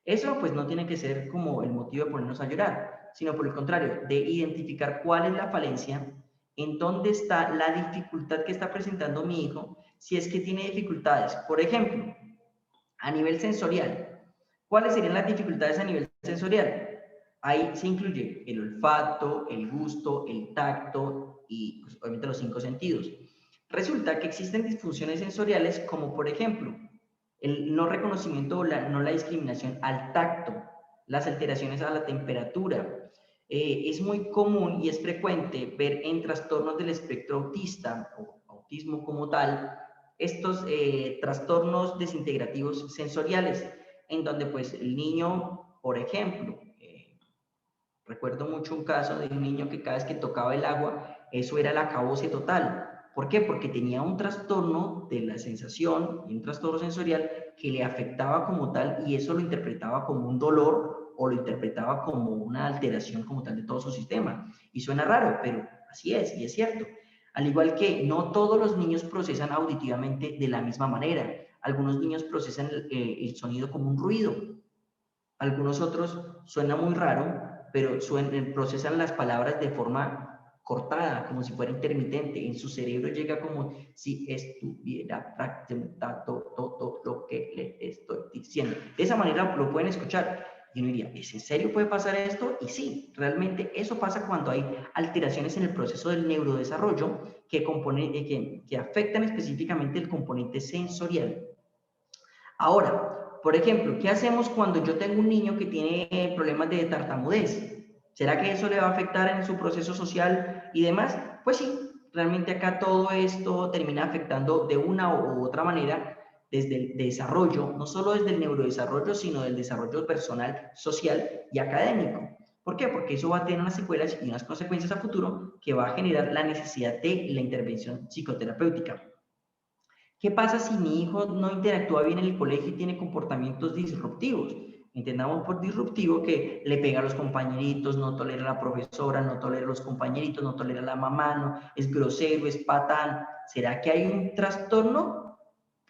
Eso pues no tiene que ser como el motivo de ponernos a llorar, sino por el contrario, de identificar cuál es la falencia, en dónde está la dificultad que está presentando mi hijo, si es que tiene dificultades. Por ejemplo, a nivel sensorial, ¿cuáles serían las dificultades a nivel sensorial? Ahí se incluye el olfato, el gusto, el tacto y pues, obviamente los 5 sentidos. Resulta que existen disfunciones sensoriales como por ejemplo el no reconocimiento o no la discriminación al tacto, las alteraciones a la temperatura. Es muy común y es frecuente ver en trastornos del espectro autista o autismo como tal estos trastornos desintegrativos sensoriales en donde pues el niño, por ejemplo, recuerdo mucho un caso de un niño que cada vez que tocaba el agua, eso era el acabose total, ¿Por qué? Porque tenía un trastorno de la sensación y un trastorno sensorial que le afectaba como tal y eso lo interpretaba como un dolor o lo interpretaba como una alteración como tal de todo su sistema. Y suena raro, pero así es y es cierto. Al igual que no todos los niños procesan auditivamente de la misma manera. Algunos niños procesan el sonido como un ruido. Algunos otros suena muy raro, pero procesan las palabras de forma cortada, como si fuera intermitente. En su cerebro llega como si estuviera fragmentado todo lo que le estoy diciendo. De esa manera lo pueden escuchar. Y uno diría, ¿es en serio puede pasar esto? Y sí, realmente eso pasa cuando hay alteraciones en el proceso del neurodesarrollo que afectan específicamente el componente sensorial. Ahora, por ejemplo, ¿qué hacemos cuando yo tengo un niño que tiene problemas de tartamudez? ¿Será que eso le va a afectar en su proceso social y demás? Pues sí, realmente acá todo esto termina afectando de una u otra manera desde el desarrollo, no solo desde el neurodesarrollo, sino del desarrollo personal, social y académico. ¿Por qué? Porque eso va a tener unas secuelas y unas consecuencias a futuro que va a generar la necesidad de la intervención psicoterapéutica. ¿Qué pasa si mi hijo no interactúa bien en el colegio y tiene comportamientos disruptivos? Entendamos por disruptivo que le pega a los compañeritos, no tolera a la profesora, no tolera a los compañeritos, no tolera a la mamá, no, es grosero, es patán. ¿Será que hay un trastorno?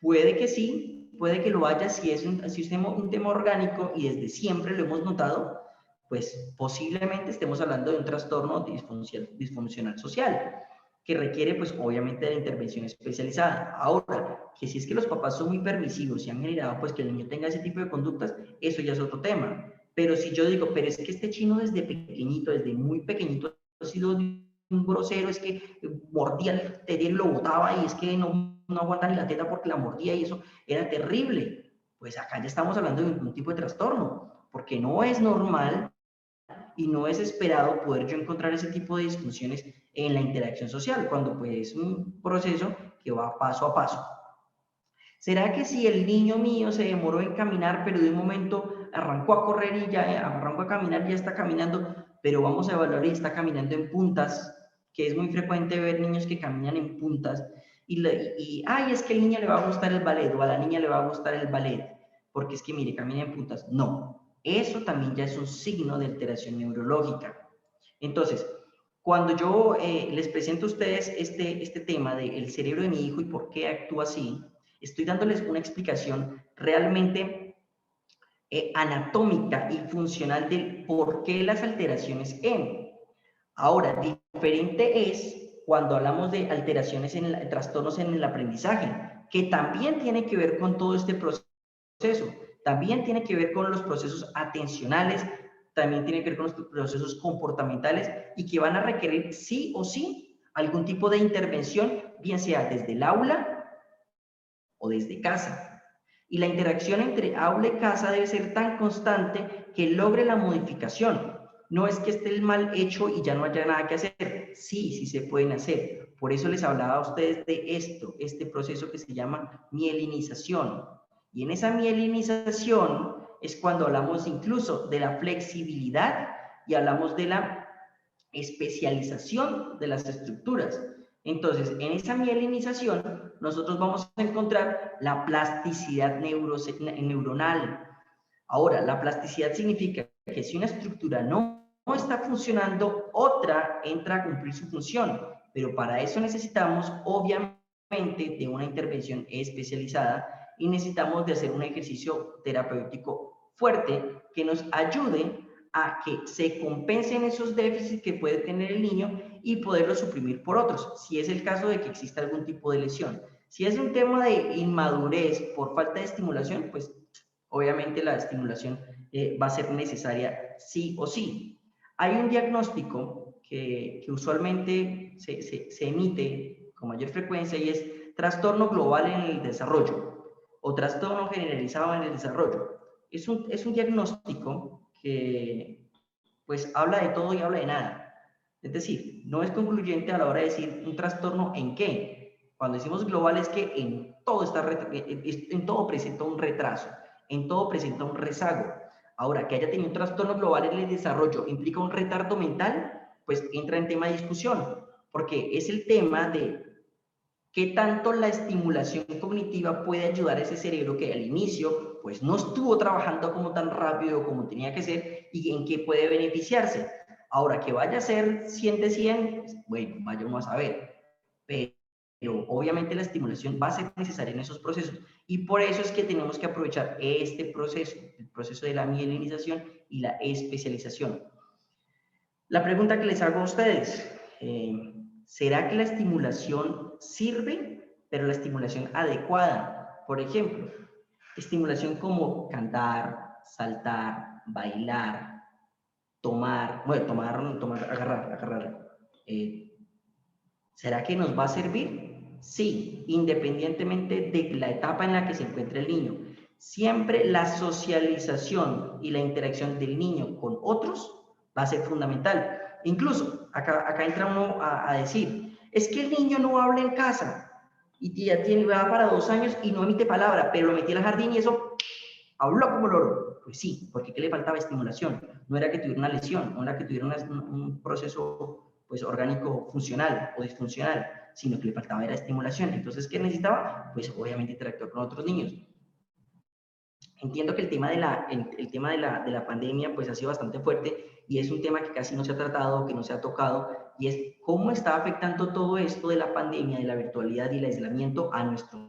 Puede que sí, puede que lo haya si es un tema orgánico y desde siempre lo hemos notado, pues posiblemente estemos hablando de un trastorno disfuncional social que requiere pues obviamente de la intervención especializada. Ahora, que si es que los papás son muy permisivos y han generado pues que el niño tenga ese tipo de conductas, eso ya es otro tema. Pero si yo digo, pero es que este chino desde pequeñito, desde muy pequeñito, ha sido un grosero, es que mordía el tetero y lo botaba y es que no aguanta ni la teta porque la mordía y eso era terrible. Pues acá ya estamos hablando de un tipo de trastorno, porque no es normal y no es esperado poder yo encontrar ese tipo de disfunciones en la interacción social, cuando pues es un proceso que va paso a paso. ¿Será que si el niño mío se demoró en caminar, pero de un momento arrancó a correr y ya arrancó a caminar, ya está caminando, pero vamos a evaluar y está caminando en puntas, que es muy frecuente ver niños que caminan en puntas, ay, es que al niño le va a gustar el ballet o a la niña le va a gustar el ballet, porque es que mire, camina en puntas? No, eso también ya es un signo de alteración neurológica. Entonces, cuando yo les presento a ustedes este tema del cerebro de mi hijo y por qué actúa así, estoy dándoles una explicación realmente anatómica y funcional de por qué las alteraciones en. Ahora, diferente es cuando hablamos de alteraciones trastornos en el aprendizaje, que también tiene que ver con todo este proceso, también tiene que ver con los procesos atencionales, también tiene que ver con los procesos comportamentales y que van a requerir sí o sí algún tipo de intervención, bien sea desde el aula o desde casa. Y la interacción entre aula y casa debe ser tan constante que logre la modificación. No es que esté el mal hecho y ya no haya nada que hacer. Sí, sí se pueden hacer. Por eso les hablaba a ustedes de este proceso que se llama mielinización. Y en esa mielinización es cuando hablamos incluso de la flexibilidad y hablamos de la especialización de las estructuras. Entonces, en esa mielinización, nosotros vamos a encontrar la plasticidad neuronal. Ahora, la plasticidad significa que si una estructura no está funcionando, otra entra a cumplir su función. Pero para eso necesitamos, obviamente, de una intervención especializada y necesitamos de hacer un ejercicio terapéutico fuerte que nos ayude a que se compensen esos déficits que puede tener el niño y poderlo suprimir por otros, si es el caso de que exista algún tipo de lesión. Si es un tema de inmadurez por falta de estimulación, pues obviamente la estimulación va a ser necesaria sí o sí. Hay un diagnóstico que usualmente se emite con mayor frecuencia y es trastorno global en el desarrollo o trastorno generalizado en el desarrollo. Es un diagnóstico que pues habla de todo y habla de nada. Es decir, no es concluyente a la hora de decir un trastorno en qué. Cuando decimos global es que en todo presenta un retraso, en todo presenta un rezago. Ahora, que haya tenido un trastorno global en el desarrollo implica un retardo mental, pues entra en tema de discusión, porque es el tema de ¿Qué tanto la estimulación cognitiva puede ayudar a ese cerebro que al inicio pues no estuvo trabajando como tan rápido como tenía que ser y en qué puede beneficiarse? Ahora, que vaya a ser 100 de 100, pues, bueno, vayamos a ver. Pero obviamente la estimulación va a ser necesaria en esos procesos y por eso es que tenemos que aprovechar este proceso, el proceso de la mielinización y la especialización. La pregunta que les hago a ustedes, ¿será que la estimulación sirve, pero la estimulación adecuada? Por ejemplo, estimulación como cantar, saltar, bailar, tomar, agarrar. ¿Será que nos va a servir? Sí, independientemente de la etapa en la que se encuentre el niño. Siempre la socialización y la interacción del niño con otros va a ser fundamental. Incluso, acá entra uno a decir, es que el niño no habla en casa y ya va para 2 años y no emite palabra, pero lo metí al jardín y eso habló como loro. Pues sí, porque ¿qué le faltaba? Estimulación. No era que tuviera una lesión, no era que tuviera un proceso pues, orgánico funcional o disfuncional, sino que le faltaba era estimulación. Entonces, ¿qué necesitaba? Pues obviamente interactuar con otros niños. Entiendo que el tema de la pandemia pues ha sido bastante fuerte y es un tema que casi no se ha tratado, que no se ha tocado, y es cómo está afectando todo esto de la pandemia, de la virtualidad y el aislamiento a nuestros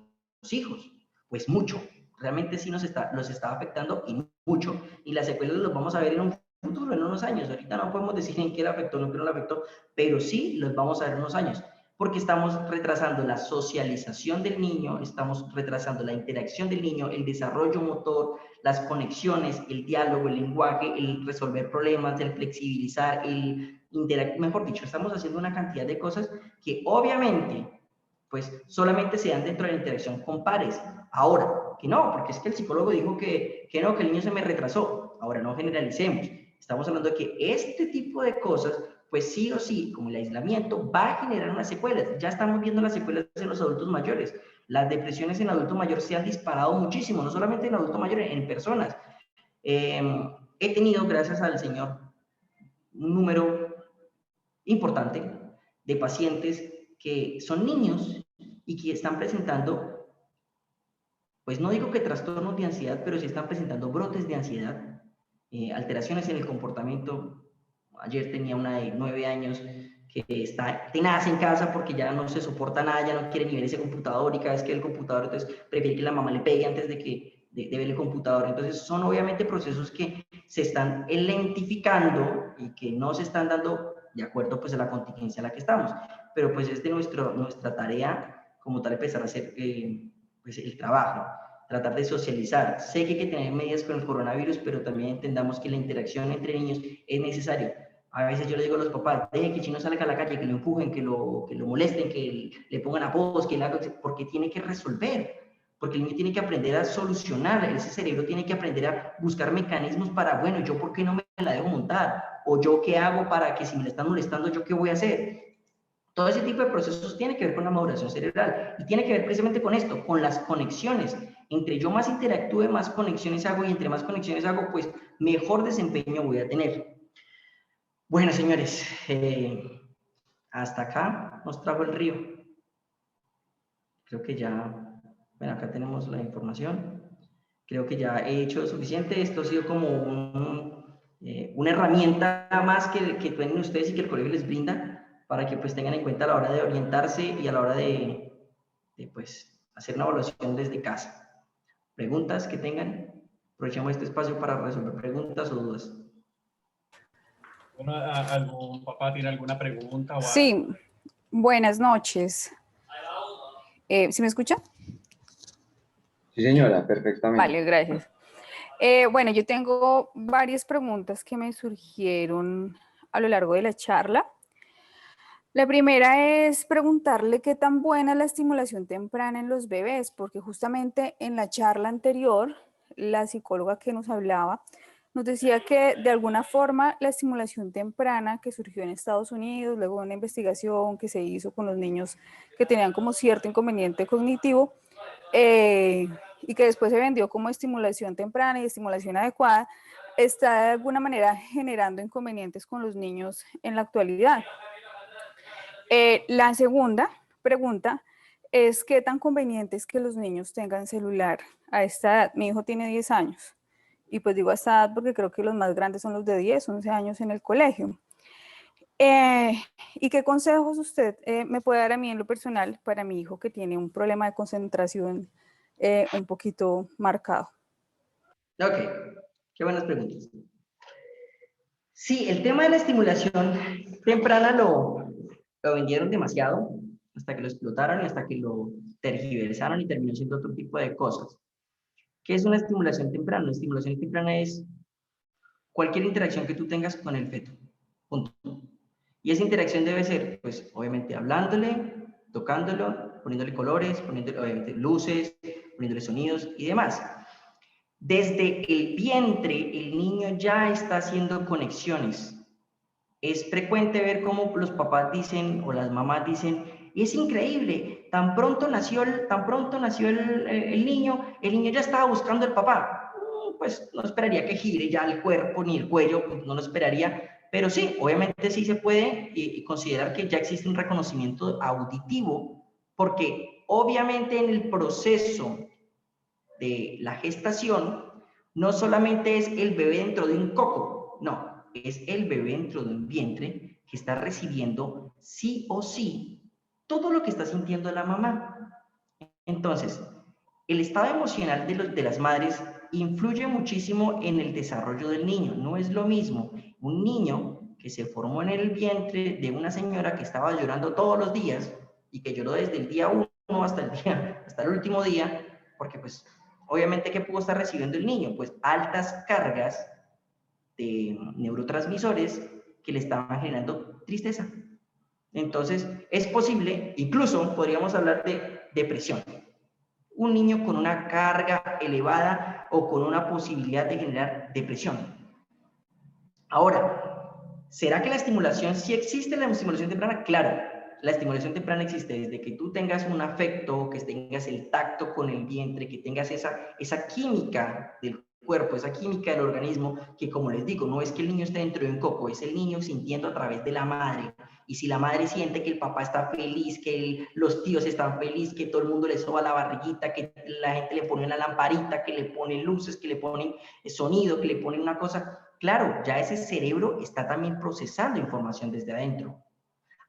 hijos. Pues mucho, realmente sí los está afectando y mucho, y las secuelas los vamos a ver en un futuro, en unos años. Ahorita no podemos decir en qué le afectó, no, que no le afectó, pero sí los vamos a ver en unos años porque estamos retrasando la socialización del niño, estamos retrasando la interacción del niño, el desarrollo motor, las conexiones, el diálogo, el lenguaje, el resolver problemas, el flexibilizar, el interactuar, mejor dicho, estamos haciendo una cantidad de cosas que obviamente pues solamente se dan dentro de la interacción con pares. Ahora, que no, porque es que el psicólogo dijo que no, que el niño se me retrasó. Ahora no generalicemos. Estamos hablando de que este tipo de cosas pues sí o sí, como el aislamiento, va a generar unas secuelas. Ya estamos viendo las secuelas en los adultos mayores. Las depresiones en adulto mayor se han disparado muchísimo, no solamente en adulto mayor, en personas. He tenido, gracias al Señor, un número importante de pacientes que son niños y que están presentando, pues no digo que trastornos de ansiedad, pero sí están presentando brotes de ansiedad, alteraciones en el comportamiento. Ayer tenía una de 9 años que está tenaz en casa porque ya no se soporta nada, ya no quiere ni ver ese computador y cada vez que ve el computador, entonces prefiere que la mamá le pegue antes de ver el computador. Entonces son obviamente procesos que se están lentificando y que no se están dando de acuerdo pues a la contingencia en la que estamos. Pero pues es de nuestra tarea como tal empezar a hacer pues el trabajo, tratar de socializar. Sé que hay que tener medidas con el coronavirus, pero también entendamos que la interacción entre niños es necesaria. A veces yo le digo a los papás, deje que el chino salga a la calle, que lo empujen, que lo molesten, que le pongan apodos, que le hagan, porque tiene que resolver, porque el niño tiene que aprender a solucionar, ese cerebro tiene que aprender a buscar mecanismos para, bueno, yo por qué no me la dejo montar, o yo qué hago para que si me la están molestando, yo qué voy a hacer. Todo ese tipo de procesos tiene que ver con la maduración cerebral y tiene que ver precisamente con esto, con las conexiones. Entre yo más interactúe, más conexiones hago y entre más conexiones hago, pues mejor desempeño voy a tener. Bueno, señores, hasta acá nos trajo el río. Creo que ya, bueno, acá tenemos la información. Creo que ya he hecho suficiente. Esto ha sido como una herramienta más que tienen ustedes y que el colegio les brinda para que pues tengan en cuenta a la hora de orientarse y a la hora de pues hacer una evaluación desde casa. Preguntas que tengan, aprovechemos este espacio para resolver preguntas o dudas. Bueno, ¿algún papá tiene alguna pregunta? O sí, algo? buenas noches. ¿Sí me escucha? Sí, señora, perfectamente. Vale, gracias. Bueno, yo tengo varias preguntas que me surgieron a lo largo de la charla. La primera es preguntarle qué tan buena es la estimulación temprana en los bebés, porque justamente en la charla anterior, la psicóloga que nos hablaba nos decía que de alguna forma la estimulación temprana que surgió en Estados Unidos, luego una investigación que se hizo con los niños que tenían como cierto inconveniente cognitivo, y que después se vendió como estimulación temprana y estimulación adecuada, está de alguna manera generando inconvenientes con los niños en la actualidad. La segunda pregunta es qué tan conveniente es que los niños tengan celular a esta edad. Mi hijo tiene 10 años y pues digo a esta edad porque creo que los más grandes son los de 10, 11 años en el colegio. ¿Y qué consejos usted me puede dar a mí en lo personal para mi hijo que tiene un problema de concentración un poquito marcado? Ok, qué buenas preguntas. Sí, el tema de la estimulación temprana lo vendieron demasiado hasta que lo explotaron y hasta que lo tergiversaron y terminó siendo otro tipo de cosas. ¿Qué es una estimulación temprana? Una estimulación temprana es cualquier interacción que tú tengas con el feto. Punto. Y esa interacción debe ser, pues, obviamente hablándole, tocándolo, poniéndole colores, poniéndole, obviamente, luces, poniéndole sonidos y demás. Desde el vientre, el niño ya está haciendo conexiones. Es frecuente ver cómo los papás dicen o las mamás dicen, es increíble, tan pronto nació el niño ya estaba buscando el papá. Pues no esperaría que gire ya el cuerpo ni el cuello, pues no lo esperaría, pero sí, obviamente sí se puede considerar que ya existe un reconocimiento auditivo, porque obviamente en el proceso de la gestación no solamente es el bebé dentro de un coco, no, es el bebé dentro de un vientre que está recibiendo sí o sí todo lo que está sintiendo la mamá. Entonces, el estado emocional de las madres influye muchísimo en el desarrollo del niño. No es lo mismo un niño que se formó en el vientre de una señora que estaba llorando todos los días y que lloró desde el día 1 hasta el último día, porque pues obviamente ¿qué pudo estar recibiendo el niño? Pues altas cargas de neurotransmisores que le estaban generando tristeza. Entonces, es posible, incluso podríamos hablar de depresión. Un niño con una carga elevada o con una posibilidad de generar depresión. Ahora, ¿será que la estimulación, sí existe la estimulación temprana? Claro, la estimulación temprana existe desde que tú tengas un afecto, que tengas el tacto con el vientre, que tengas esa química del cuerpo, esa química del organismo, que como les digo, no es que el niño esté dentro de un coco, es el niño sintiendo a través de la madre. Y si la madre siente que el papá está feliz, que los tíos están felices, que todo el mundo le soba la barriguita, que la gente le pone una lamparita, que le pone luces, que le ponen sonido, que le ponen una cosa, claro, ya ese cerebro está también procesando información desde adentro.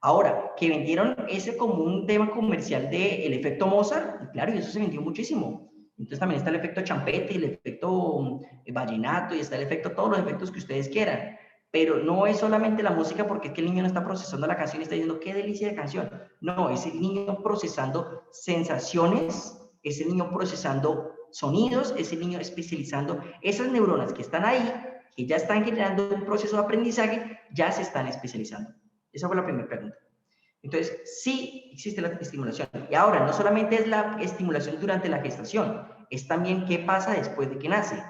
Ahora, que vendieron ese como un tema comercial del efecto Mozart, claro, y eso se vendió muchísimo. Entonces también está el efecto champete, el efecto vallenato, y está el efecto, todos los efectos que ustedes quieran. Pero no es solamente la música porque es que el niño no está procesando la canción y está diciendo, qué delicia de canción. No, es el niño procesando sensaciones, es el niño procesando sonidos, es el niño especializando esas neuronas que están ahí, que ya están generando un proceso de aprendizaje, ya se están especializando. Esa fue la primera pregunta. Entonces, sí existe la estimulación. Y ahora, no solamente es la estimulación durante la gestación, es también qué pasa después de que nace.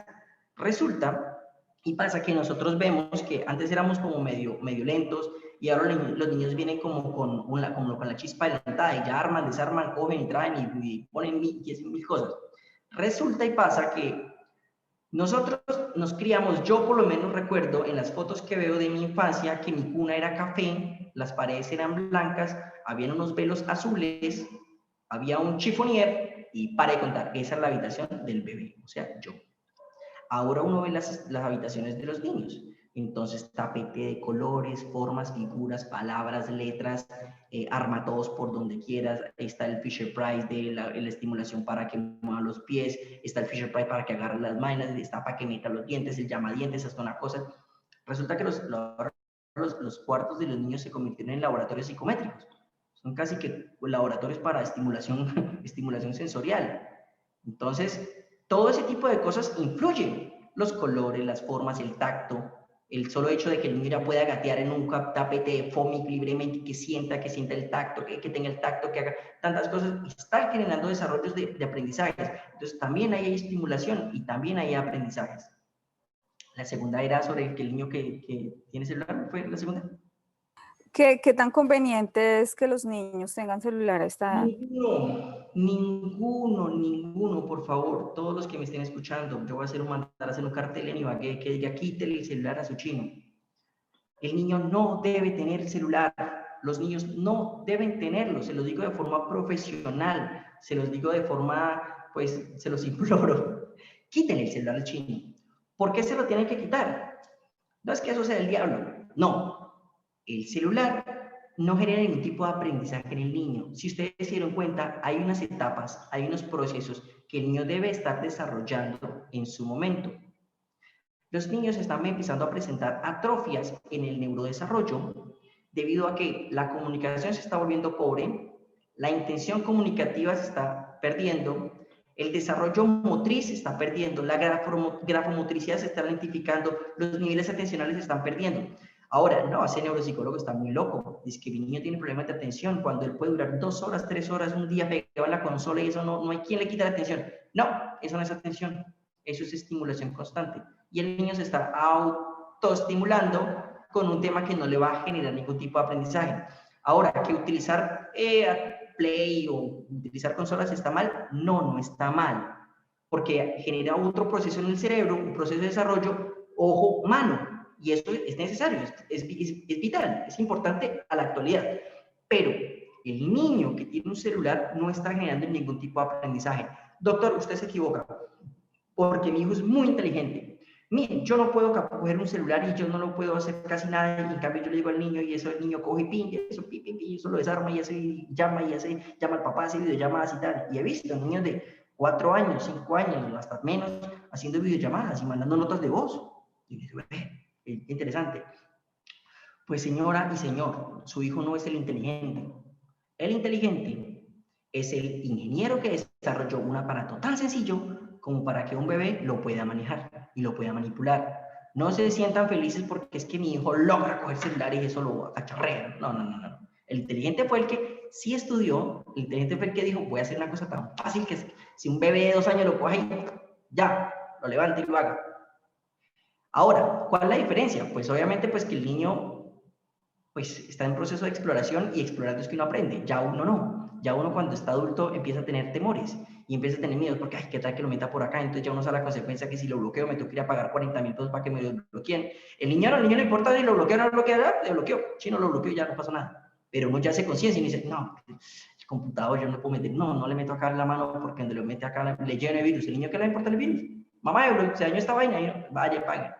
Resulta y pasa que nosotros vemos que antes éramos como medio lentos y ahora los niños vienen como con la chispa adelantada y ya arman, desarman, cogen y traen y ponen mil cosas. Resulta y pasa que nosotros nos criamos, yo por lo menos recuerdo en las fotos que veo de mi infancia que mi cuna era café, las paredes eran blancas, habían unos velos azules, había un chifonier y para de contar, esa es la habitación del bebé, o sea, yo. Ahora uno ve las habitaciones de los niños. Entonces, tapete de colores, formas, figuras, palabras, letras, arma todos por donde quieras. Está el Fisher Price de la estimulación para que mueva los pies, está el Fisher Price para que agarre las manos, está para que meta los dientes, el llamadientes, hasta una cosa. Resulta que los cuartos de los niños se convirtieron en laboratorios psicométricos. Son casi que laboratorios para estimulación sensorial. Entonces, todo ese tipo de cosas influyen. Los colores, las formas, el tacto, el solo hecho de que el niño ya pueda gatear en un tapete foamy libremente, que sienta el tacto, que tenga el tacto, que haga tantas cosas, y está generando desarrollos de aprendizajes. Entonces, también hay estimulación y también hay aprendizajes. La segunda era sobre que el niño que tiene celular, ¿fue la segunda? ¿Qué tan conveniente es que los niños tengan celular a esta edad? Ninguno, por favor. Todos los que me estén escuchando, yo voy a mandar a hacer un cartel en Ibagué que diga quítele el celular a su chino. El niño no debe tener celular. Los niños no deben tenerlo, se los digo de forma profesional, se los digo de forma, pues, se los imploro. Quítenle el celular al chino. ¿Por qué se lo tienen que quitar? No es que eso sea el diablo, no. El celular no genera ningún tipo de aprendizaje en el niño. Si ustedes se dieron cuenta, hay unas etapas, hay unos procesos que el niño debe estar desarrollando en su momento. Los niños están empezando a presentar atrofias en el neurodesarrollo debido a que la comunicación se está volviendo pobre, la intención comunicativa se está perdiendo, el desarrollo motriz se está perdiendo, la grafomotricidad se está lentificando, los niveles atencionales se están perdiendo. Ahora, no, ese neuropsicólogo está muy loco. Dice que mi niño tiene problemas de atención cuando él puede durar 2 horas, 3 horas, un día pegado en la consola y eso no hay quien le quita la atención. No, eso no es atención, eso es estimulación constante. Y el niño se está autoestimulando con un tema que no le va a generar ningún tipo de aprendizaje. Ahora, que utilizar Play o utilizar consolas está mal, no está mal, porque genera otro proceso en el cerebro, un proceso de desarrollo ojo-mano, y eso es necesario, es vital, es importante a la actualidad. Pero el niño que tiene un celular no está generando ningún tipo de aprendizaje. Doctor, usted se equivoca, porque mi hijo es muy inteligente. Miren, yo no puedo coger un celular y yo no lo puedo hacer casi nada, y en cambio yo le digo al niño y eso el niño coge y eso, y eso lo desarma y eso y llama al papá, hace videollamadas y tal. Y he visto niños de 4 años, 5 años, hasta menos, haciendo videollamadas y mandando notas de voz. Y dice, interesante. Pues señora y señor, su hijo no es el inteligente. El inteligente es el ingeniero que desarrolló un aparato tan sencillo como para que un bebé lo pueda manejar y lo pueda manipular. No se sientan felices porque es que mi hijo logra coger celular y eso lo cacharrea. No. El inteligente fue el que sí estudió, el inteligente fue el que dijo, voy a hacer una cosa tan fácil que si un bebé de 2 años lo coge y ya, lo levanta y lo haga. Ahora, ¿cuál es la diferencia? Pues obviamente pues que el niño pues está en proceso de exploración y explorando es que uno aprende, ya uno no. Ya uno cuando está adulto empieza a tener temores y empieza a tener miedo porque, ay, ¿qué tal que lo meta por acá? Entonces ya uno sabe la consecuencia que si lo bloqueo me tengo que ir a pagar 40.000 pesos para que me lo bloqueen. El niño no le importa si lo bloqueo o no lo bloqueo, le bloqueo. Si no lo bloqueo ya no pasa nada. Pero uno ya hace conciencia y dice, no, el computador yo no puedo meter, no le meto acá la mano porque donde lo mete acá le lleno de virus. ¿El niño qué le importa el virus? Mamá, se dañó esta vaina y no, vaya, pague.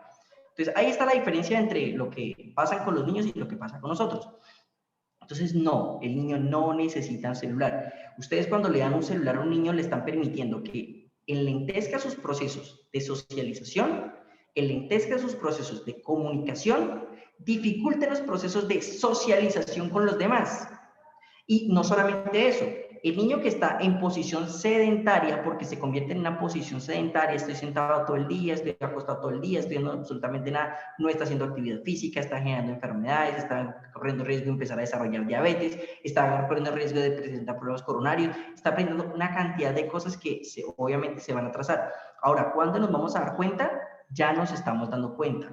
Entonces ahí está la diferencia entre lo que pasa con los niños y lo que pasa con nosotros. Entonces, no, el niño no necesita un celular. Ustedes cuando le dan un celular a un niño le están permitiendo que enlentezca sus procesos de socialización, enlentezca sus procesos de comunicación, dificulte los procesos de socialización con los demás. Y no solamente eso, el niño que está en posición sedentaria, porque se convierte en una posición sedentaria, estoy sentado todo el día, estoy acostado todo el día, estoy haciendo absolutamente nada, no está haciendo actividad física, está generando enfermedades, está corriendo riesgo de empezar a desarrollar diabetes, está corriendo riesgo de presentar problemas coronarios, está aprendiendo una cantidad de cosas que obviamente se van a atrasar. Ahora, ¿cuándo nos vamos a dar cuenta? Ya nos estamos dando cuenta.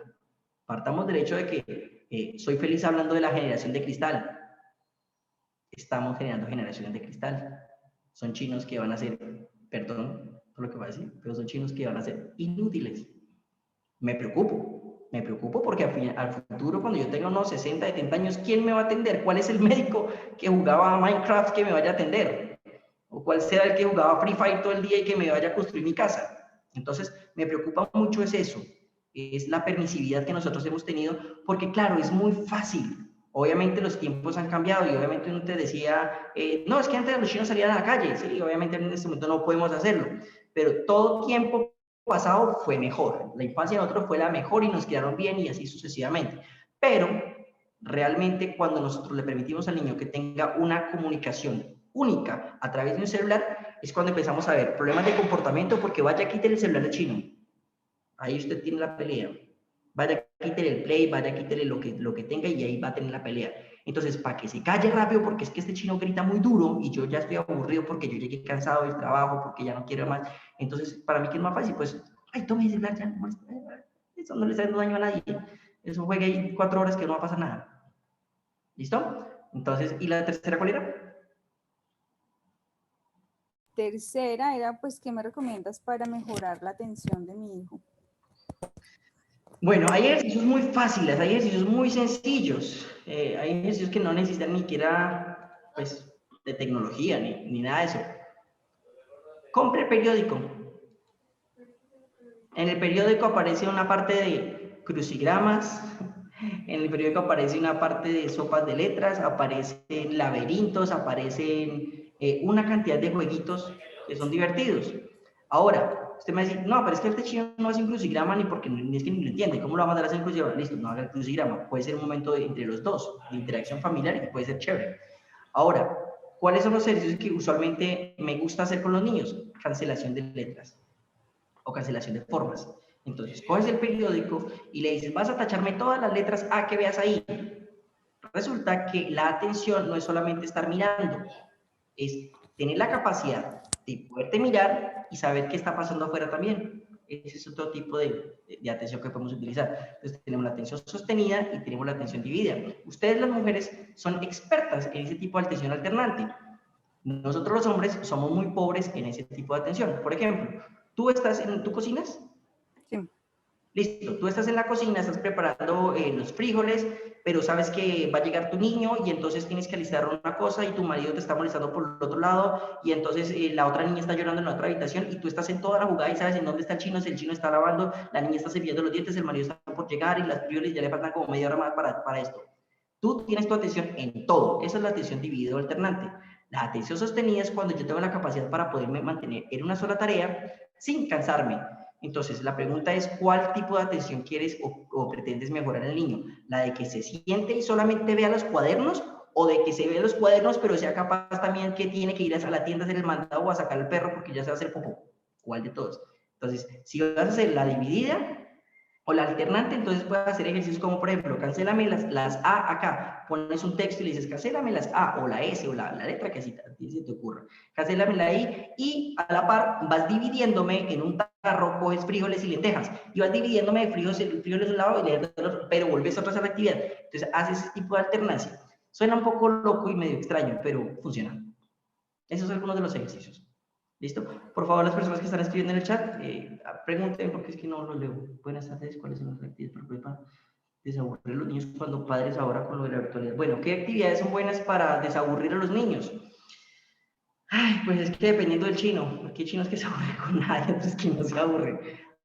Partamos del hecho de que soy feliz hablando de la generación de cristal. Estamos generando generaciones de cristal. Son chinos que van a ser, perdón por lo que voy a decir, pero son chinos que van a ser inútiles. Me preocupo porque al futuro, cuando yo tenga unos 60, 70 años, ¿quién me va a atender? ¿Cuál es el médico que jugaba a Minecraft que me vaya a atender? ¿O cuál será el que jugaba Free Fire todo el día y que me vaya a construir mi casa? Entonces, me preocupa mucho es eso, es la permisividad que nosotros hemos tenido, porque claro, es muy fácil. Obviamente los tiempos han cambiado y obviamente uno te decía, no, es que antes los chinos salían a la calle, sí, obviamente en este momento no podemos hacerlo, pero todo tiempo pasado fue mejor, la infancia de nosotros fue la mejor y nos quedaron bien y así sucesivamente, pero realmente cuando nosotros le permitimos al niño que tenga una comunicación única a través de un celular, es cuando empezamos a ver problemas de comportamiento porque vaya, quítale el celular al chino, ahí usted tiene la pelea. Vaya, quítele el Play, vaya, quítele lo que tenga y ahí va a tener la pelea. Entonces, para que se calle rápido, porque es que este chino grita muy duro y yo ya estoy aburrido porque yo llegué cansado del trabajo, porque ya no quiero más. Entonces, para mí, ¿qué es más fácil? Pues, ay, tome el celular ya. Eso no le está haciendo daño a nadie. Eso juegue ahí 4 horas que no va a pasar nada. ¿Listo? Entonces, ¿y la tercera cuál era? Tercera era, pues, ¿qué me recomiendas para mejorar la atención de mi hijo? Bueno, hay ejercicios muy fáciles, hay ejercicios muy sencillos, hay ejercicios que no necesitan ni siquiera, pues, de tecnología ni nada de eso. Compre el periódico. En el periódico aparece una parte de crucigramas, en el periódico aparece una parte de sopas de letras, aparecen laberintos, aparecen una cantidad de jueguitos que son divertidos. Ahora, usted me dice, no, pero es que este chino no hace un crucigrama ni porque ni es que ni lo entiende. ¿Cómo lo va a mandar a hacer un crucigrama? Listo, no haga el crucigrama. Puede ser un momento entre los dos, de interacción familiar y puede ser chévere. Ahora, ¿cuáles son los ejercicios que usualmente me gusta hacer con los niños? Cancelación de letras o cancelación de formas. Entonces, coges el periódico y le dices, vas a tacharme todas las letras A que veas ahí. Resulta que la atención no es solamente estar mirando, es tener la capacidad de poderte mirar y saber qué está pasando afuera también. Ese es otro tipo de atención que podemos utilizar. Entonces, tenemos la atención sostenida y tenemos la atención dividida. Ustedes, las mujeres, son expertas en ese tipo de atención alternante. Nosotros los hombres somos muy pobres en ese tipo de atención. Por ejemplo, ¿tú cocinas? Sí. Listo, tú estás en la cocina, estás preparando los frijoles, pero sabes que va a llegar tu niño y entonces tienes que alistar una cosa y tu marido te está molestando por el otro lado y entonces la otra niña está llorando en la otra habitación y tú estás en toda la jugada y sabes en dónde está el chino, si el chino está lavando, la niña está cepillando los dientes, el marido está por llegar y las frijoles ya le faltan como media hora más para esto. Tú tienes tu atención en todo, esa es la atención dividida o alternante. La atención sostenida es cuando yo tengo la capacidad para poderme mantener en una sola tarea sin cansarme. Entonces, la pregunta es, ¿cuál tipo de atención quieres o pretendes mejorar en el niño? ¿La de que se siente y solamente vea los cuadernos? ¿O de que se vea los cuadernos, pero sea capaz también que tiene que ir a la tienda a hacer el mandado o a sacar el perro porque ya se va a hacer popó? ¿Cuál de todos? Entonces, si vas a hacer la dividida o la alternante, entonces puedes hacer ejercicios como, por ejemplo, cancélame las A acá, pones un texto y le dices, cancélame las A o la S o la letra que así se te ocurra, cancélame la I y a la par vas dividiéndome en un tarro, coges frijoles y lentejas y vas dividiéndome de frijoles de un lado y lentejas del otro, pero vuelves a otra actividad. Entonces haces ese tipo de alternancia. Suena un poco loco y medio extraño, pero funciona. Esos son algunos de los ejercicios. ¿Listo? Por favor, las personas que están escribiendo en el chat, pregunten porque es que no lo leo. Buenas tardes, ¿cuáles son las actividades para desaburrir a los niños cuando padres ahora con lo de la virtualidad? Bueno, ¿qué actividades son buenas para desaburrir a los niños? Ay, pues es que dependiendo del chino, porque hay chinos que se aburren con nadie, otros que no se aburren.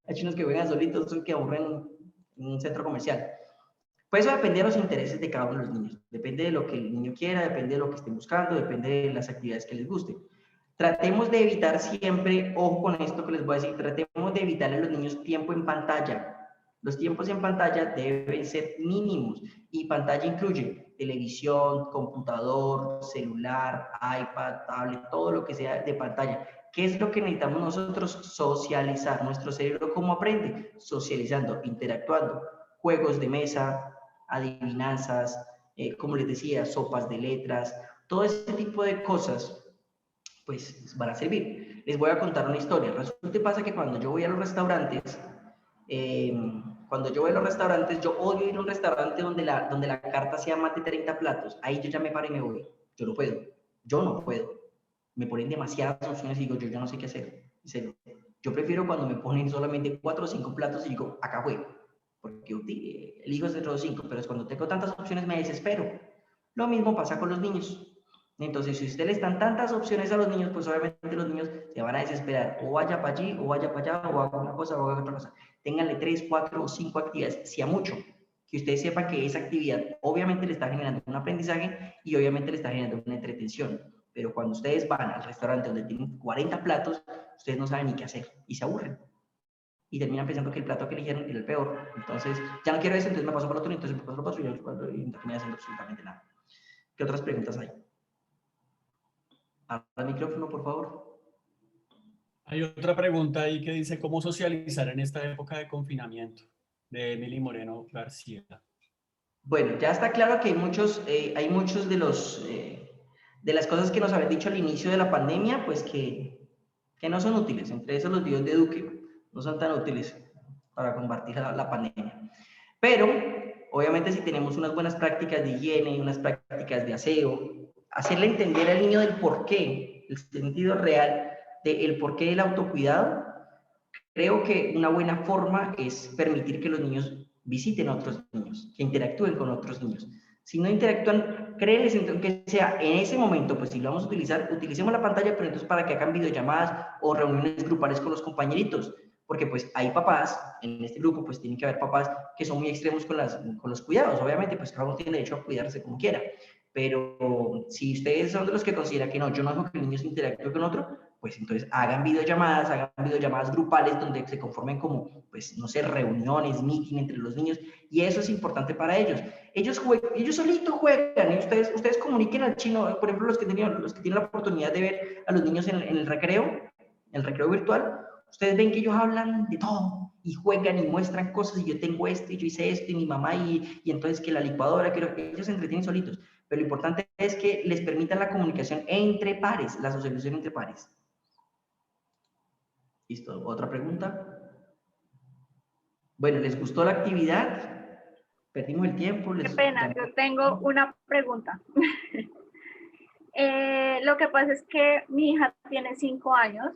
Hay chinos que juegan solitos, otros que aburren en un centro comercial. Pues eso depende de los intereses de cada uno de los niños. Depende de lo que el niño quiera, depende de lo que esté buscando, depende de las actividades que les guste. Tratemos de evitar siempre, ojo con esto que les voy a decir, tratemos de evitar a los niños tiempo en pantalla. Los tiempos en pantalla deben ser mínimos y pantalla incluye televisión, computador, celular, iPad, tablet, todo lo que sea de pantalla. ¿Qué es lo que necesitamos nosotros? Socializar. Nuestro cerebro, ¿cómo aprende? Socializando, interactuando. Juegos de mesa, adivinanzas, como les decía, sopas de letras, todo ese tipo de cosas pues van a servir. Les voy a contar una historia. Resulta y pasa que cuando yo voy a los restaurantes, yo odio ir a un restaurante donde la carta sea más de 30 platos. Ahí yo ya me paro y me voy. Yo no puedo. Me ponen demasiadas opciones y digo, yo no sé qué hacer. En serio. Yo prefiero cuando me ponen solamente 4 o 5 platos y digo, acá fue. Porque elijo entre los 5, pero es cuando tengo tantas opciones me desespero. Lo mismo pasa con los niños. Entonces, si usted les dan tantas opciones a los niños, pues obviamente los niños se van a desesperar. O vaya para allí, o vaya para allá, o haga una cosa, o haga otra cosa. Ténganle 3, 4 o 5 actividades, si a mucho. Que usted sepa que esa actividad obviamente le está generando un aprendizaje y obviamente le está generando una entretención. Pero cuando ustedes van al restaurante donde tienen 40 platos, ustedes no saben ni qué hacer y se aburren. Y terminan pensando que el plato que eligieron era el peor. Entonces, ya no quiero eso, entonces me paso por otro, entonces me paso por otro y no termina haciendo absolutamente nada. ¿Qué otras preguntas hay? Al micrófono, por favor. Hay otra pregunta ahí que dice, ¿cómo socializar en esta época de confinamiento? De Emily Moreno García. Bueno, ya está claro que hay muchos de las cosas que nos habían dicho al inicio de la pandemia, pues que no son útiles. Entre esos los videos de Duque no son tan útiles para combatir la pandemia. Pero, obviamente, si tenemos unas buenas prácticas de higiene, unas prácticas de aseo, hacerle entender al niño del porqué, el sentido real del porqué del autocuidado, creo que una buena forma es permitir que los niños visiten a otros niños, que interactúen con otros niños. Si no interactúan, créeles que sea en ese momento, pues si lo vamos a utilizar, utilicemos la pantalla, pero entonces para que hagan videollamadas o reuniones grupales con los compañeritos, porque pues hay papás, en este grupo pues tienen que haber papás que son muy extremos con los cuidados, obviamente pues cada uno tiene derecho a cuidarse como quiera, pero si ustedes son de los que consideran que no, yo no hago que el niño se interactúe con otro, pues entonces hagan videollamadas grupales donde se conformen como, pues no sé, reuniones, meeting entre los niños, y eso es importante para ellos. Ellos solitos juegan, y ustedes comuniquen al chino, por ejemplo, los que tienen la oportunidad de ver a los niños en el recreo virtual, ustedes ven que ellos hablan de todo, y juegan y muestran cosas, y yo tengo esto, y yo hice esto, y mi mamá, y entonces que la licuadora, que ellos se entretienen solitos, pero lo importante es que les permitan la comunicación entre pares, la socialización entre pares. ¿Listo? ¿Otra pregunta? Bueno, ¿les gustó la actividad? ¿Perdimos el tiempo? Qué pena, yo tengo una pregunta. Lo que pasa es que mi hija tiene 5 años,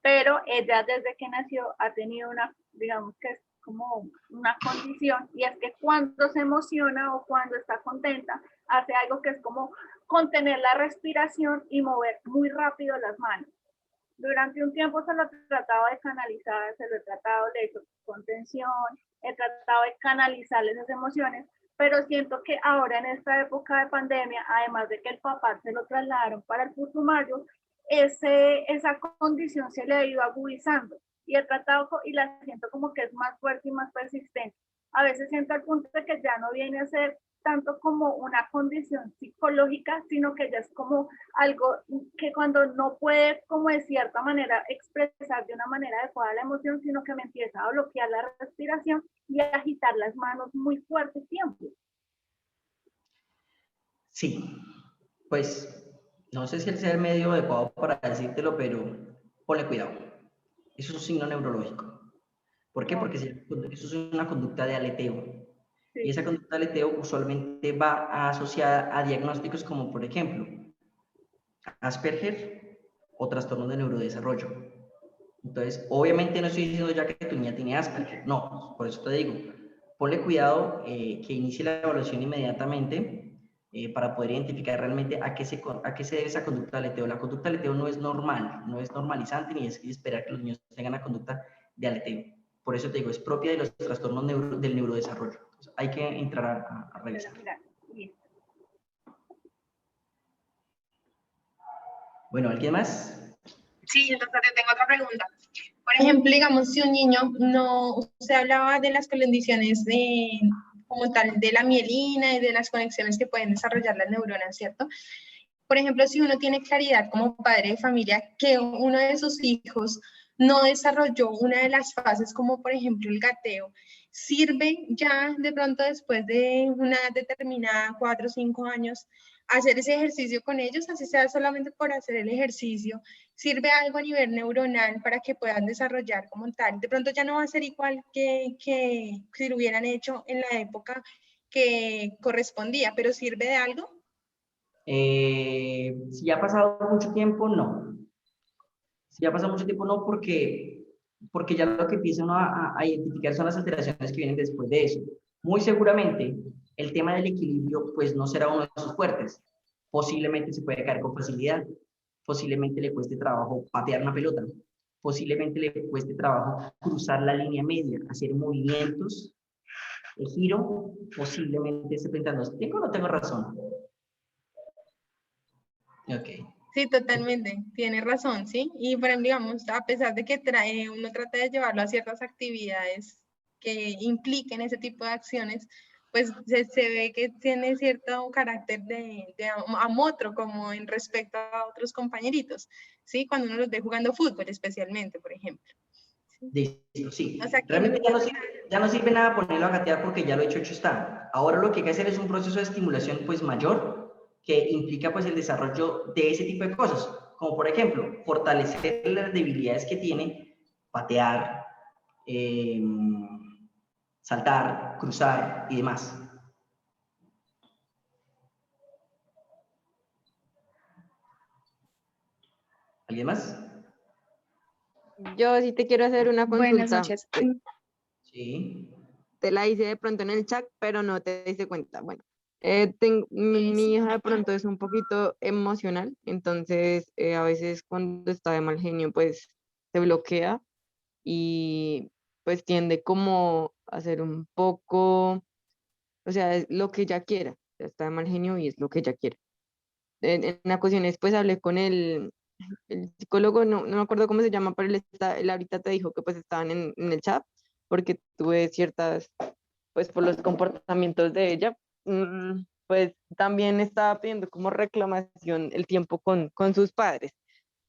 pero ella desde que nació ha tenido una, digamos que es como una condición, y es que cuando se emociona o cuando está contenta, hace algo que es como contener la respiración y mover muy rápido las manos. Durante un tiempo se lo he tratado de canalizar, se lo he tratado de hecho contención, he tratado de canalizar esas emociones, pero siento que ahora en esta época de pandemia, además de que el papá se lo trasladaron para el Putumayo, esa condición se le ha ido agudizando y he tratado y la siento como que es más fuerte y más persistente. A veces siento al punto de que ya no viene a ser tanto como una condición psicológica, sino que ya es como algo que cuando no puede como de cierta manera expresar de una manera adecuada la emoción, sino que me empieza a bloquear la respiración y a agitar las manos muy fuerte siempre. Sí, pues no sé si el sea el medio adecuado para decírtelo, pero ponle cuidado. Eso es un signo neurológico. ¿Por qué? Porque eso es una conducta de aleteo. Sí. Y esa conducta de aleteo usualmente va asociada a diagnósticos como, por ejemplo, Asperger o trastornos de neurodesarrollo. Entonces, obviamente no estoy diciendo ya que tu niña tiene Asperger, no, por eso te digo, ponle cuidado, que inicie la evaluación inmediatamente para poder identificar realmente a qué se debe esa conducta de aleteo. La conducta de aleteo no es normal, no es normalizante ni es esperar que los niños tengan la conducta de aleteo. Por eso te digo, es propia de los trastornos del neurodesarrollo. Entonces, hay que entrar a revisar. Bueno, ¿alguien más? Sí, entonces tengo otra pregunta. Por ejemplo, digamos, si un niño no, usted hablaba de las condiciones como tal, de la mielina y de las conexiones que pueden desarrollar las neuronas, ¿cierto? Por ejemplo, si uno tiene claridad como padre de familia que uno de sus hijos no desarrolló una de las fases, como por ejemplo el gateo, ¿sirve ya de pronto después de una edad determinada, 4 o 5 años, hacer ese ejercicio con ellos, así sea solamente por hacer el ejercicio? ¿Sirve algo a nivel neuronal para que puedan desarrollar como tal? De pronto ya no va a ser igual que si lo hubieran hecho en la época que correspondía, pero ¿sirve de algo? Si ya ha pasado mucho tiempo, no. Si ya ha pasado mucho tiempo, no, porque ya lo que empieza uno a identificar son las alteraciones que vienen después de eso. Muy seguramente, el tema del equilibrio, pues no será uno de sus fuertes. Posiblemente se puede caer con facilidad, posiblemente le cueste trabajo patear una pelota, posiblemente le cueste trabajo cruzar la línea media, hacer movimientos de giro, posiblemente esté pensando, ¿tengo o no tengo razón? Ok. Sí, totalmente, tiene razón, ¿sí? Y bueno, digamos, a pesar de que uno trata de llevarlo a ciertas actividades que impliquen ese tipo de acciones, pues se ve que tiene cierto carácter de amotro, como en respecto a otros compañeritos, ¿sí? Cuando uno los ve jugando fútbol, especialmente, por ejemplo. Listo, sí. O sea, Realmente ya no sirve nada ponerlo a gatear porque ya lo hecho está. Ahora lo que hay que hacer es un proceso de estimulación pues mayor que implica pues el desarrollo de ese tipo de cosas, como por ejemplo, fortalecer las debilidades que tiene, patear, saltar, cruzar y demás. ¿Alguien más? Yo sí te quiero hacer una consulta. Buenas noches. Sí. te la hice de pronto en el chat, pero no te diste cuenta. Bueno, mi hija de pronto es un poquito emocional, entonces a veces cuando está de mal genio, pues se bloquea y pues tiende como a ser un poco, o sea, es lo que ella quiera, o sea, está de mal genio y es lo que ella quiere. En ocasiones pues hablé con el psicólogo, no me acuerdo cómo se llama, pero él ahorita te dijo que pues estaban en el chat porque tuve ciertas, pues por los comportamientos de ella, pues también estaba pidiendo como reclamación el tiempo con sus padres.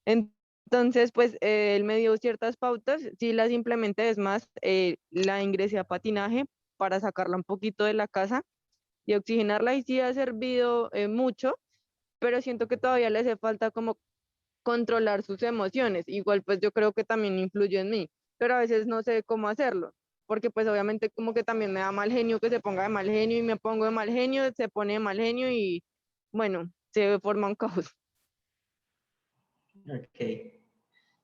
Entonces, pues él me dio ciertas pautas, sí las implementé, es más, la ingresé a patinaje para sacarla un poquito de la casa y oxigenarla y sí ha servido mucho, pero siento que todavía le hace falta como controlar sus emociones. Igual pues yo creo que también influye en mí, pero a veces no sé cómo hacerlo, porque pues obviamente como que también me da mal genio que se ponga de mal genio y me pongo de mal genio, se pone de mal genio y bueno, se forma un caos. Ok,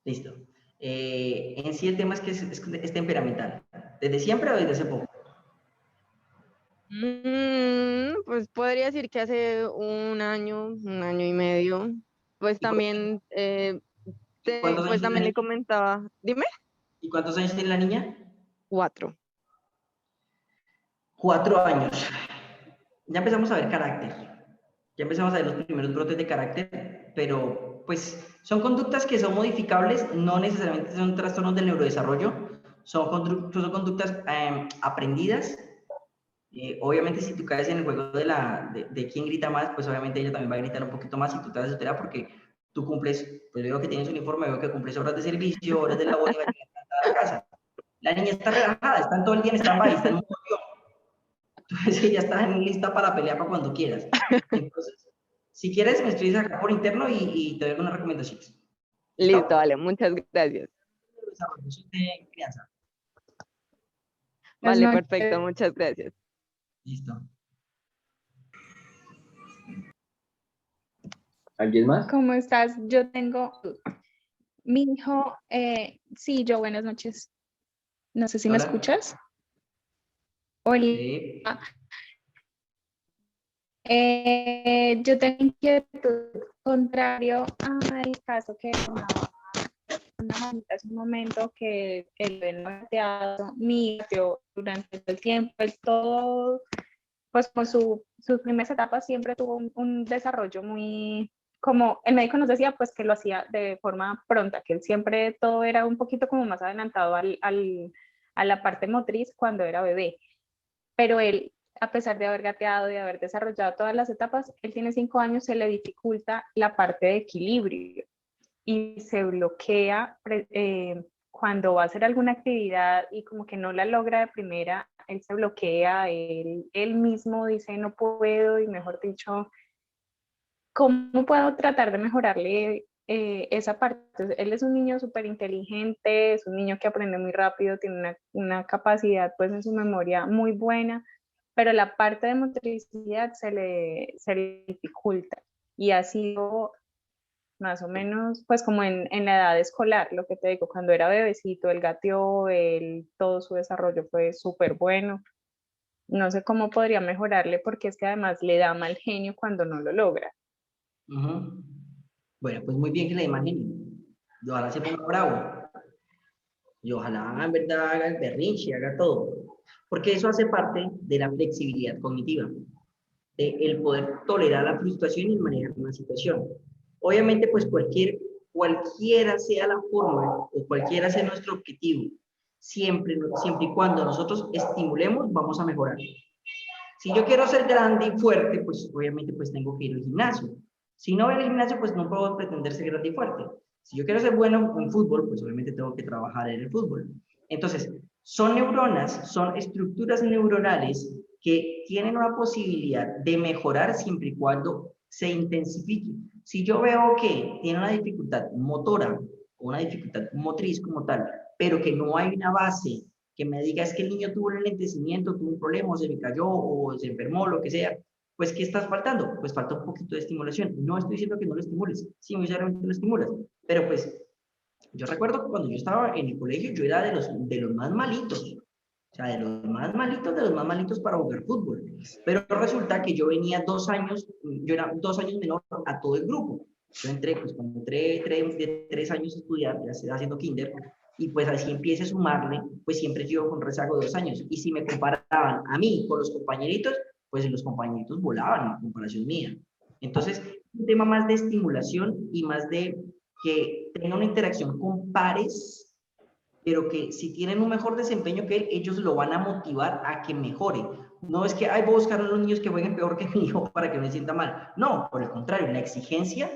listo. En sí el tema es que es temperamental. ¿Desde siempre o desde hace poco? Pues podría decir que hace un año y medio, pues ¿Y cu- también, cuántos años pues tiene la también le niña? comentaba, dime, ¿Y cuántos años tiene la niña? 4. 4 años. Ya empezamos a ver carácter. Ya empezamos a ver los primeros brotes de carácter, pero pues son conductas que son modificables, no necesariamente son trastornos del neurodesarrollo, son conductas aprendidas. Obviamente si tú caes en el juego de quién grita más, pues obviamente ella también va a gritar un poquito más y tú te vas a desesperar porque tú cumples, pues veo que tienes uniforme, veo que cumples horas de servicio, horas de labor y vas a llegar cansada a la casa. La niña está relajada, está todo el día en stand-by, está en modo avión. Entonces ella está lista para pelear para cuando quieras. Entonces, si quieres, me escribes acá por interno y te doy algunas recomendaciones. Listo, ¿Listo? vale, muchas gracias. Desarrollo de crianza. Vale, perfecto, muchas gracias. Listo. ¿Alguien más? ¿Cómo estás? Yo tengo mi hijo, sí, yo, buenas noches. No sé si me Hola. escuchas. Hola. Sí. Yo tengo inquietud contrario al caso que una mamita hace un momento que el bebé no ha gateado, ni gateó durante todo el tiempo, él todo, pues con sus primeras etapas siempre tuvo un desarrollo muy, como el médico nos decía, pues que lo hacía de forma pronta, que él siempre todo era un poquito como más adelantado a la parte motriz cuando era bebé, pero él, a pesar de haber gateado, de haber desarrollado todas las etapas, él tiene 5 años, se le dificulta la parte de equilibrio y se bloquea cuando va a hacer alguna actividad y como que no la logra de primera, él se bloquea, él mismo dice no puedo y mejor dicho, ¿cómo puedo tratar de mejorarle esa parte? Él es un niño súper inteligente, es un niño que aprende muy rápido, tiene una capacidad pues en su memoria muy buena, pero la parte de motricidad se le dificulta y ha sido más o menos, pues como en la edad escolar, lo que te digo, cuando era bebecito, él gateó, todo su desarrollo fue súper bueno. No sé cómo podría mejorarle porque es que además le da mal genio cuando no lo logra. Bueno, pues muy bien que la imagen. Y ojalá se ponga bravo. Y ojalá en verdad haga el berrinche, haga todo. Porque eso hace parte de la flexibilidad cognitiva, de el poder tolerar la frustración y manejar una situación. Obviamente, pues cualquiera sea la forma o cualquiera sea nuestro objetivo, siempre y cuando nosotros estimulemos, vamos a mejorar. Si yo quiero ser grande y fuerte, pues obviamente pues tengo que ir al gimnasio. Si no voy al gimnasio, pues no puedo pretender ser grande y fuerte. Si yo quiero ser bueno en fútbol, pues obviamente tengo que trabajar en el fútbol. Entonces, son neuronas, son estructuras neuronales que tienen una posibilidad de mejorar siempre y cuando se intensifique. Si yo veo que tiene una dificultad motora o una dificultad motriz como tal, pero que no hay una base que me diga es que el niño tuvo un enlentecimiento, tuvo un problema, o se me cayó, o se enfermó, lo que sea, pues ¿qué estás faltando? Pues falta un poquito de estimulación. No estoy diciendo que no lo estimules, sí, necesariamente lo estimulas, pero pues yo recuerdo que cuando yo estaba en el colegio, yo era de los más malitos. O sea, de los más malitos para jugar fútbol. Pero resulta que yo venía 2 años, yo era 2 años menor a todo el grupo. Yo entré, pues cuando entré de 3 años a estudiar, ya se haciendo kinder, y pues así empiece a sumarle, pues siempre llevo con rezago de 2 años. Y si me comparaban a mí con los compañeritos, pues los compañeritos volaban en comparación mía. Entonces, un tema más de estimulación y más de que tenga una interacción con pares, pero que si tienen un mejor desempeño que él, ellos lo van a motivar a que mejore. No es que, ay, voy a buscar a los niños que jueguen peor que mi hijo para que no me sienta mal. No, por el contrario, la exigencia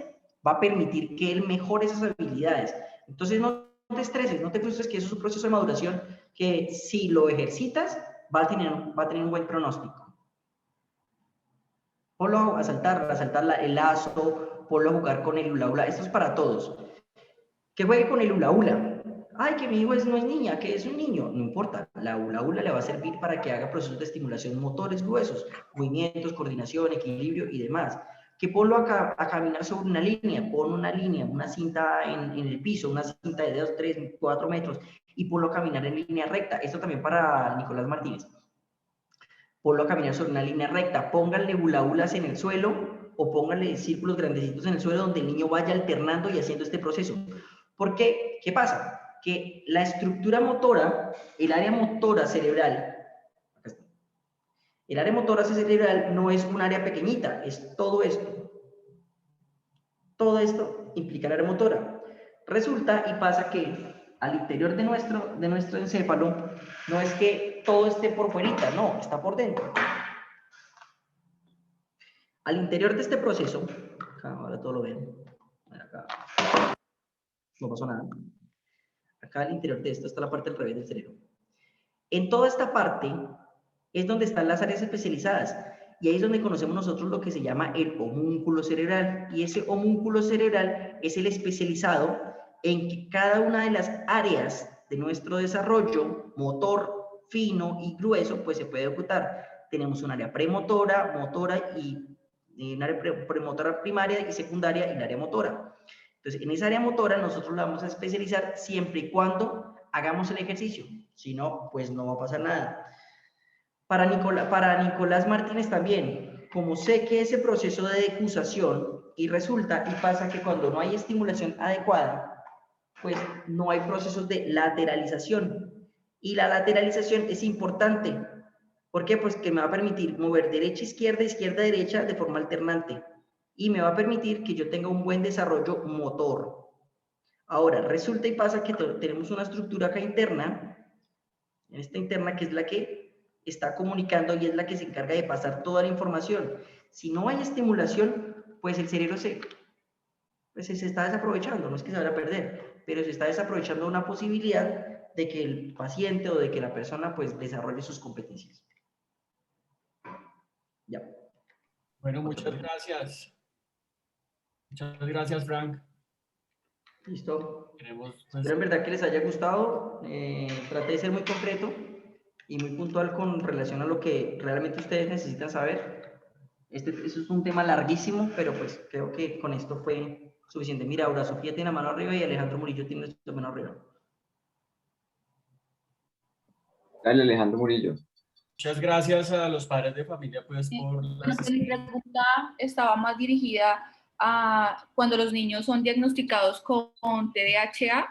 va a permitir que él mejore esas habilidades. Entonces, no te estreses, no te frustres, que eso es un proceso de maduración que si lo ejercitas, va a tener un buen pronóstico. Ponlo a saltar el lazo, ponlo a jugar con el hula hula. Esto es para todos. Que juegue con el hula hula. Ay, que mi hijo no es niña, que es un niño. No importa, la hula hula le va a servir para que haga procesos de estimulación motores gruesos, movimientos, coordinación, equilibrio y demás. Que ponlo a caminar sobre una línea, pon una línea, una cinta en el piso, una cinta de 2, 3, 4 metros, y ponlo a caminar en línea recta. Esto también para Nicolás Martínez. Ponlo a caminar sobre una línea recta, pónganle hula hulas en el suelo o pónganle círculos grandecitos en el suelo donde el niño vaya alternando y haciendo este proceso. Porque, ¿qué pasa? Que la estructura motora, el área motora cerebral, no es un área pequeñita, es todo esto. Todo esto implica el área motora. Resulta y pasa que al interior de nuestro encéfalo no es que todo esté por fuerita, no, está por dentro. Al interior de este proceso, acá ahora todo lo ven, acá no pasó nada. Acá al interior de esto está la parte del revés del cerebro. En toda esta parte es donde están las áreas especializadas y ahí es donde conocemos nosotros lo que se llama el homúnculo cerebral, y ese homúnculo cerebral es el especializado en que cada una de las áreas de nuestro desarrollo motor fino y grueso pues se puede ejecutar. Tenemos un área premotora, motora y un área premotora primaria y secundaria y el área motora. Entonces, en esa área motora nosotros la vamos a especializar siempre y cuando hagamos el ejercicio. Si no, pues no va a pasar nada. Para Nicolás Martínez también, como sé que ese proceso de decusación y resulta y pasa que cuando no hay estimulación adecuada, pues no hay procesos de lateralización. Y la lateralización es importante. ¿Por qué? Pues que me va a permitir mover derecha, izquierda, derecha de forma alternante. Y me va a permitir que yo tenga un buen desarrollo motor. Ahora, resulta y pasa que tenemos una estructura acá interna, esta interna que es la que está comunicando y es la que se encarga de pasar toda la información. Si no hay estimulación, pues el cerebro se está desaprovechando, no es que se vaya a perder, pero se está desaprovechando una posibilidad de que el paciente o de que la persona pues desarrolle sus competencias. Ya. Bueno, muchas gracias. Muchas gracias, Frank. Listo. Queremos, pues, Espero en verdad que les haya gustado. Traté de ser muy concreto y muy puntual con relación a lo que realmente ustedes necesitan saber. Eso es un tema larguísimo, pero pues creo que con esto fue suficiente. Mira, ahora Sofía tiene la mano arriba y Alejandro Murillo tiene la mano arriba. Dale, Alejandro Murillo. muchas gracias a los padres de familia pues por las... Mi pregunta estaba más dirigida a cuando los niños son diagnosticados con TDAH,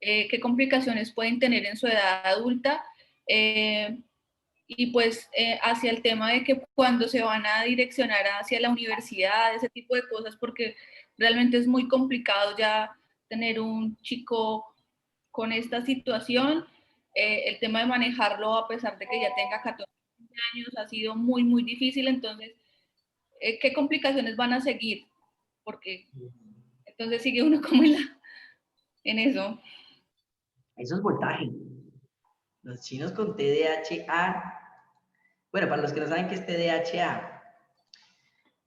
qué complicaciones pueden tener en su edad adulta, y pues hacia el tema de que cuando se van a direccionar hacia la universidad, ese tipo de cosas, porque realmente es muy complicado ya tener un chico con esta situación. El tema de manejarlo a pesar de que ya tenga 14 años ha sido muy, muy difícil. Entonces, ¿qué complicaciones van a seguir? Porque entonces sigue uno como en eso. Eso es voltaje. Los chinos con TDAH. Bueno, para los que no saben qué es TDAH,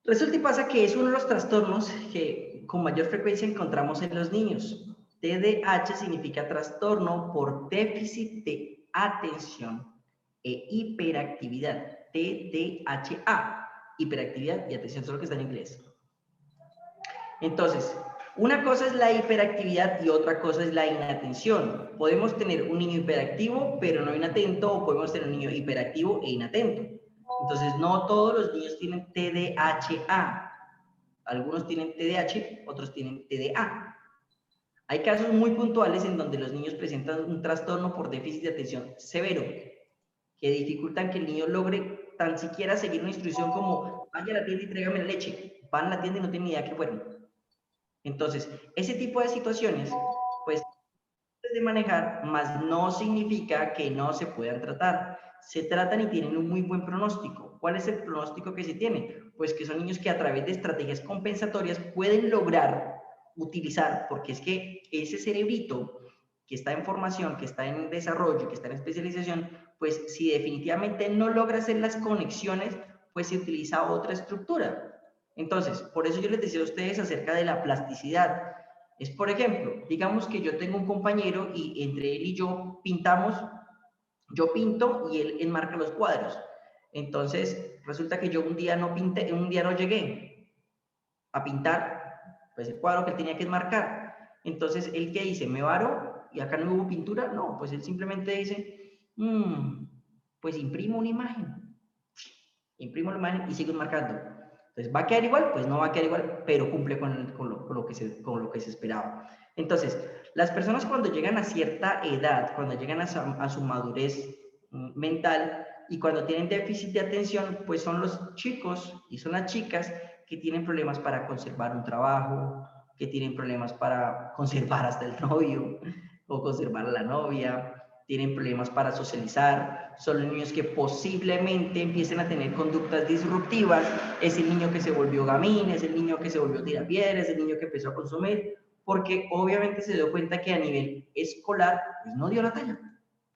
resulta y pasa que es uno de los trastornos que con mayor frecuencia encontramos en los niños. TDAH significa trastorno por déficit de atención e hiperactividad. TDAH, hiperactividad y atención, solo que está en inglés. Entonces, Una cosa es la hiperactividad y otra cosa es la inatención. Podemos tener un niño hiperactivo pero no inatento, o podemos tener un niño hiperactivo e inatento. Entonces, no todos los niños tienen TDAH. Algunos tienen TDAH, otros tienen TDA. Hay casos muy puntuales en donde los niños presentan un trastorno por déficit de atención severo, que dificultan que el niño logre tan siquiera seguir una instrucción como vaya a la tienda y tráigame la leche. Van a la tienda y no tienen ni idea qué fueron. Entonces, ese tipo de situaciones, pues, de manejar, más no significa que no se puedan tratar. Se tratan y tienen un muy buen pronóstico. ¿Cuál es el pronóstico que se tiene? Pues que son niños que a través de estrategias compensatorias pueden lograr utilizar, porque es que ese cerebrito que está en formación, que está en desarrollo, que está en especialización, pues si definitivamente no logra hacer las conexiones, pues se utiliza otra estructura. Entonces, por eso yo les decía a ustedes acerca de la plasticidad. Es, por ejemplo, digamos que yo tengo un compañero y entre él y yo pintamos, yo pinto y él enmarca los cuadros. Entonces, resulta que yo un día no pinté, un día no llegué a pintar pues el cuadro que él tenía que enmarcar. Entonces, ¿él qué dice? ¿Me varo y acá no hubo pintura? No, pues él simplemente dice, pues imprimo una imagen. Imprimo la imagen y sigo enmarcando. Entonces, ¿va a quedar igual? Pues no va a quedar igual, pero cumple con lo que se esperaba. Entonces, las personas cuando llegan a cierta edad, cuando llegan a su madurez mental y cuando tienen déficit de atención, pues son los chicos y son las chicas que tienen problemas para conservar un trabajo, que tienen problemas para conservar hasta el novio o conservar a la novia, tienen problemas para socializar, son los niños que posiblemente empiecen a tener conductas disruptivas, es el niño que se volvió gamín, es el niño que se volvió tirapiedras, es el niño que empezó a consumir, porque obviamente se dio cuenta que a nivel escolar pues no dio la talla,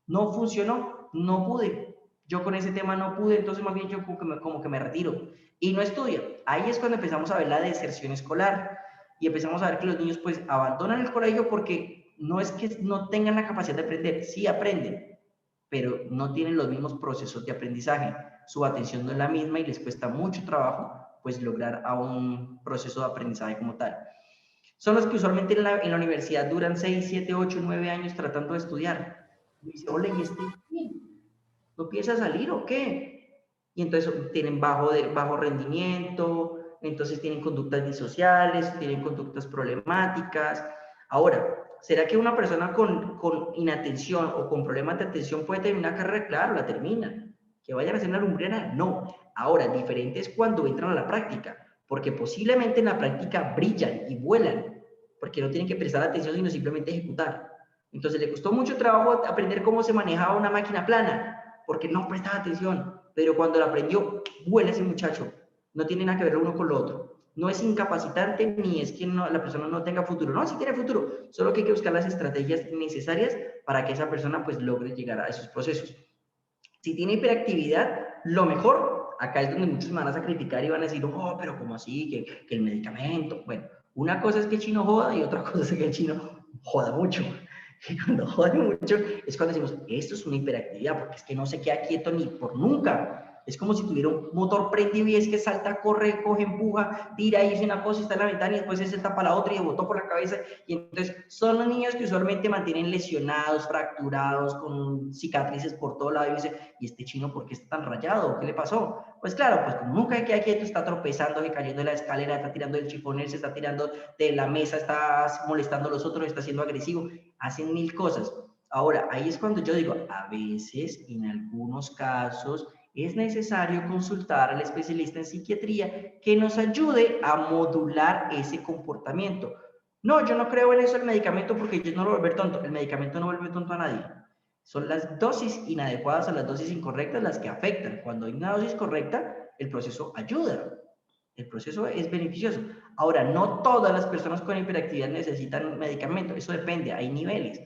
no funcionó, no pude, yo con ese tema no pude, entonces más bien yo como que me retiro y no estudio. Ahí es cuando empezamos a ver la deserción escolar y empezamos a ver que los niños pues abandonan el colegio porque no es que no tengan la capacidad de aprender, sí aprenden, pero no tienen los mismos procesos de aprendizaje, su atención no es la misma y les cuesta mucho trabajo pues lograr a un proceso de aprendizaje como tal. Son los que usualmente en la universidad duran 6, 7, 8, 9 años tratando de estudiar. Y dice, hola, ¿y este qué? ¿No piensa salir o qué? Y entonces tienen bajo rendimiento, entonces tienen conductas disociales, tienen conductas problemáticas. Ahora, ¿será que una persona con inatención o con problemas de atención puede terminar una carrera? Claro, la termina. ¿Que vayan a hacer una lumbrera? No. Ahora, diferente es cuando entran a la práctica, porque posiblemente en la práctica brillan y vuelan, porque no tienen que prestar atención, sino simplemente ejecutar. Entonces, le costó mucho trabajo aprender cómo se manejaba una máquina plana, porque no prestaba atención, pero cuando la aprendió, vuela ese muchacho. No tiene nada que ver uno con lo otro. No es incapacitante ni es que la persona no tenga futuro. No, sí tiene futuro, solo que hay que buscar las estrategias necesarias para que esa persona pues logre llegar a esos procesos. Si tiene hiperactividad, lo mejor, acá es donde muchos me van a sacrificar y van a decir, oh, pero ¿cómo así? Que el medicamento. Bueno, una cosa es que el chino joda y otra cosa es que el chino joda mucho. Y cuando jode mucho es cuando decimos, esto es una hiperactividad, porque es que no se queda quieto ni por nunca. Es como si tuviera un motor prendido y es que salta, corre, coge, empuja, tira y dice una cosa y está en la ventana y después se tapa la otra y botó por la cabeza. Y entonces son los niños que usualmente mantienen lesionados, fracturados, con cicatrices por todo lado y dice, ¿y este chino por qué está tan rayado? ¿Qué le pasó? Pues claro, pues como nunca queda quieto, está tropezando, cayendo de la escalera, está tirando del chifonel, se está tirando de la mesa, está molestando a los otros, está siendo agresivo, hacen mil cosas. Ahora, ahí es cuando yo digo, a veces, en algunos casos, es necesario consultar al especialista en psiquiatría que nos ayude a modular ese comportamiento. No, yo no creo en eso el medicamento porque yo no lo vuelve tonto. El medicamento no vuelve tonto a nadie. Son las dosis inadecuadas o las dosis incorrectas las que afectan. Cuando hay una dosis correcta, el proceso ayuda. El proceso es beneficioso. Ahora, no todas las personas con hiperactividad necesitan medicamento. Eso depende. Hay niveles.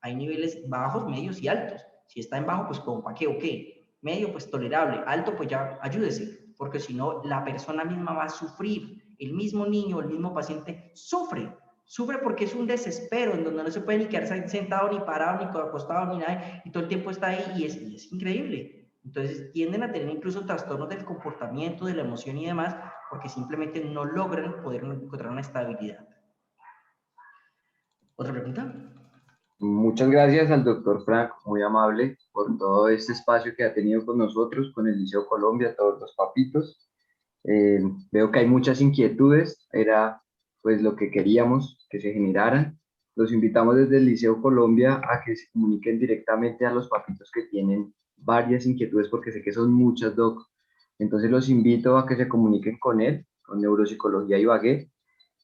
Hay niveles bajos, medios y altos. Si está en bajo, pues como para qué o qué. Medio, pues tolerable. Alto, pues ya ayúdese. Porque si no, la persona misma va a sufrir. El mismo niño, el mismo paciente sufre. Sufre porque es un desespero en donde no se puede ni quedar sentado, ni parado, ni acostado, ni nada. Y todo el tiempo está ahí y es increíble. Entonces tienden a tener incluso trastornos del comportamiento, de la emoción y demás, porque simplemente no logran poder encontrar una estabilidad. ¿Otra pregunta? Muchas gracias al doctor Frank, muy amable, por todo este espacio que ha tenido con nosotros, con el Liceo Colombia, todos los papitos. Veo que hay muchas inquietudes, era pues lo que queríamos que se generaran. Los invitamos desde el Liceo Colombia a que se comuniquen directamente a los papitos que tienen varias inquietudes, porque sé que son muchas, Doc. Entonces los invito a que se comuniquen con él, con Neuropsicología Ibagué.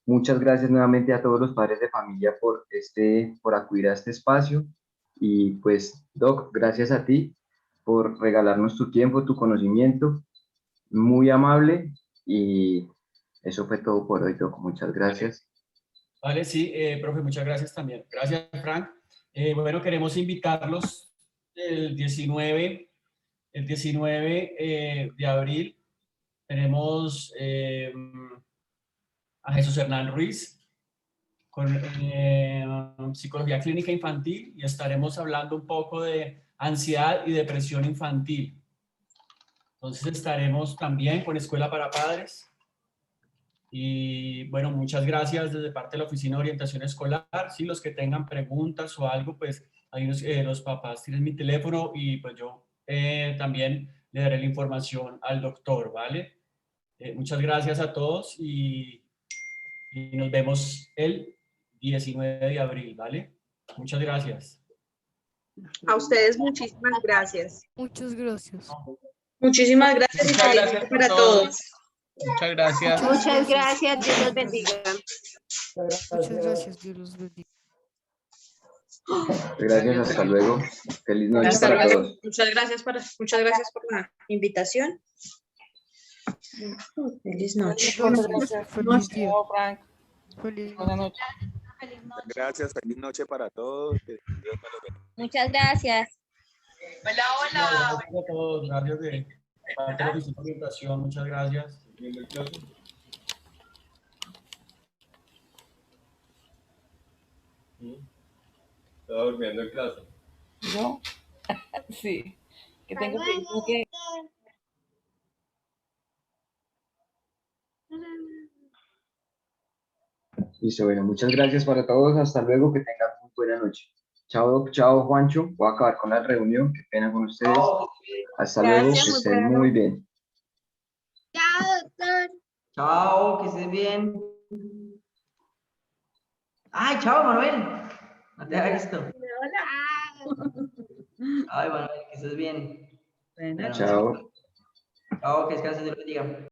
Muchas gracias nuevamente a todos los padres de familia por acudir a este espacio. Y pues, Doc, gracias a ti por regalarnos tu tiempo, tu conocimiento. Muy amable. Y eso fue todo por hoy, Doc. Muchas gracias. Vale, sí, profe, muchas gracias también. Gracias, Frank. Bueno, queremos invitarlos el 19 de abril. Tenemos a Jesús Hernán Ruiz con psicología clínica infantil y estaremos hablando un poco de ansiedad y depresión infantil. Entonces estaremos también con Escuela para Padres. Y bueno, muchas gracias desde parte de la Oficina de Orientación Escolar. Si los que tengan preguntas o algo, pues ahí los papás tienen mi teléfono y pues yo también le daré la información al doctor, ¿vale? Muchas gracias a todos y nos vemos el 19 de abril, ¿vale? Muchas gracias. A ustedes muchísimas gracias. Muchas gracias. Muchísimas gracias y Muchas feliz gracias día por para todo. todos. Muchas gracias. Muchas gracias, Dios los bendiga. Muchas gracias, Dios los bendiga. Gracias, hasta luego. Feliz noche Hasta para luego. todos. Muchas gracias por la invitación. Feliz noche. Muchas gracias. Feliz día. Frank. Feliz Buenas noches. Gracias, feliz noche para todos. Que Dios me los bendiga. Muchas gracias. Hola, hola. Gracias a todos, gracias de parte de la Oficina de Orientación, muchas gracias. Estaba durmiendo en clase. ¿No? Sí. Que tengo que... Listo, bueno, muchas gracias para todos. Hasta luego, que tengan muy buena noche. Chao, Doc, chao, Juancho. Voy a acabar con la reunión. Qué pena con ustedes. Hasta luego, que estén muy bien. Chao, doctor. Chao, que estés bien. Ay, chao, Manuel. No te había visto. Ay, Manuel, que estés bien. Chao. Chao, que descanses, Dios te bendiga.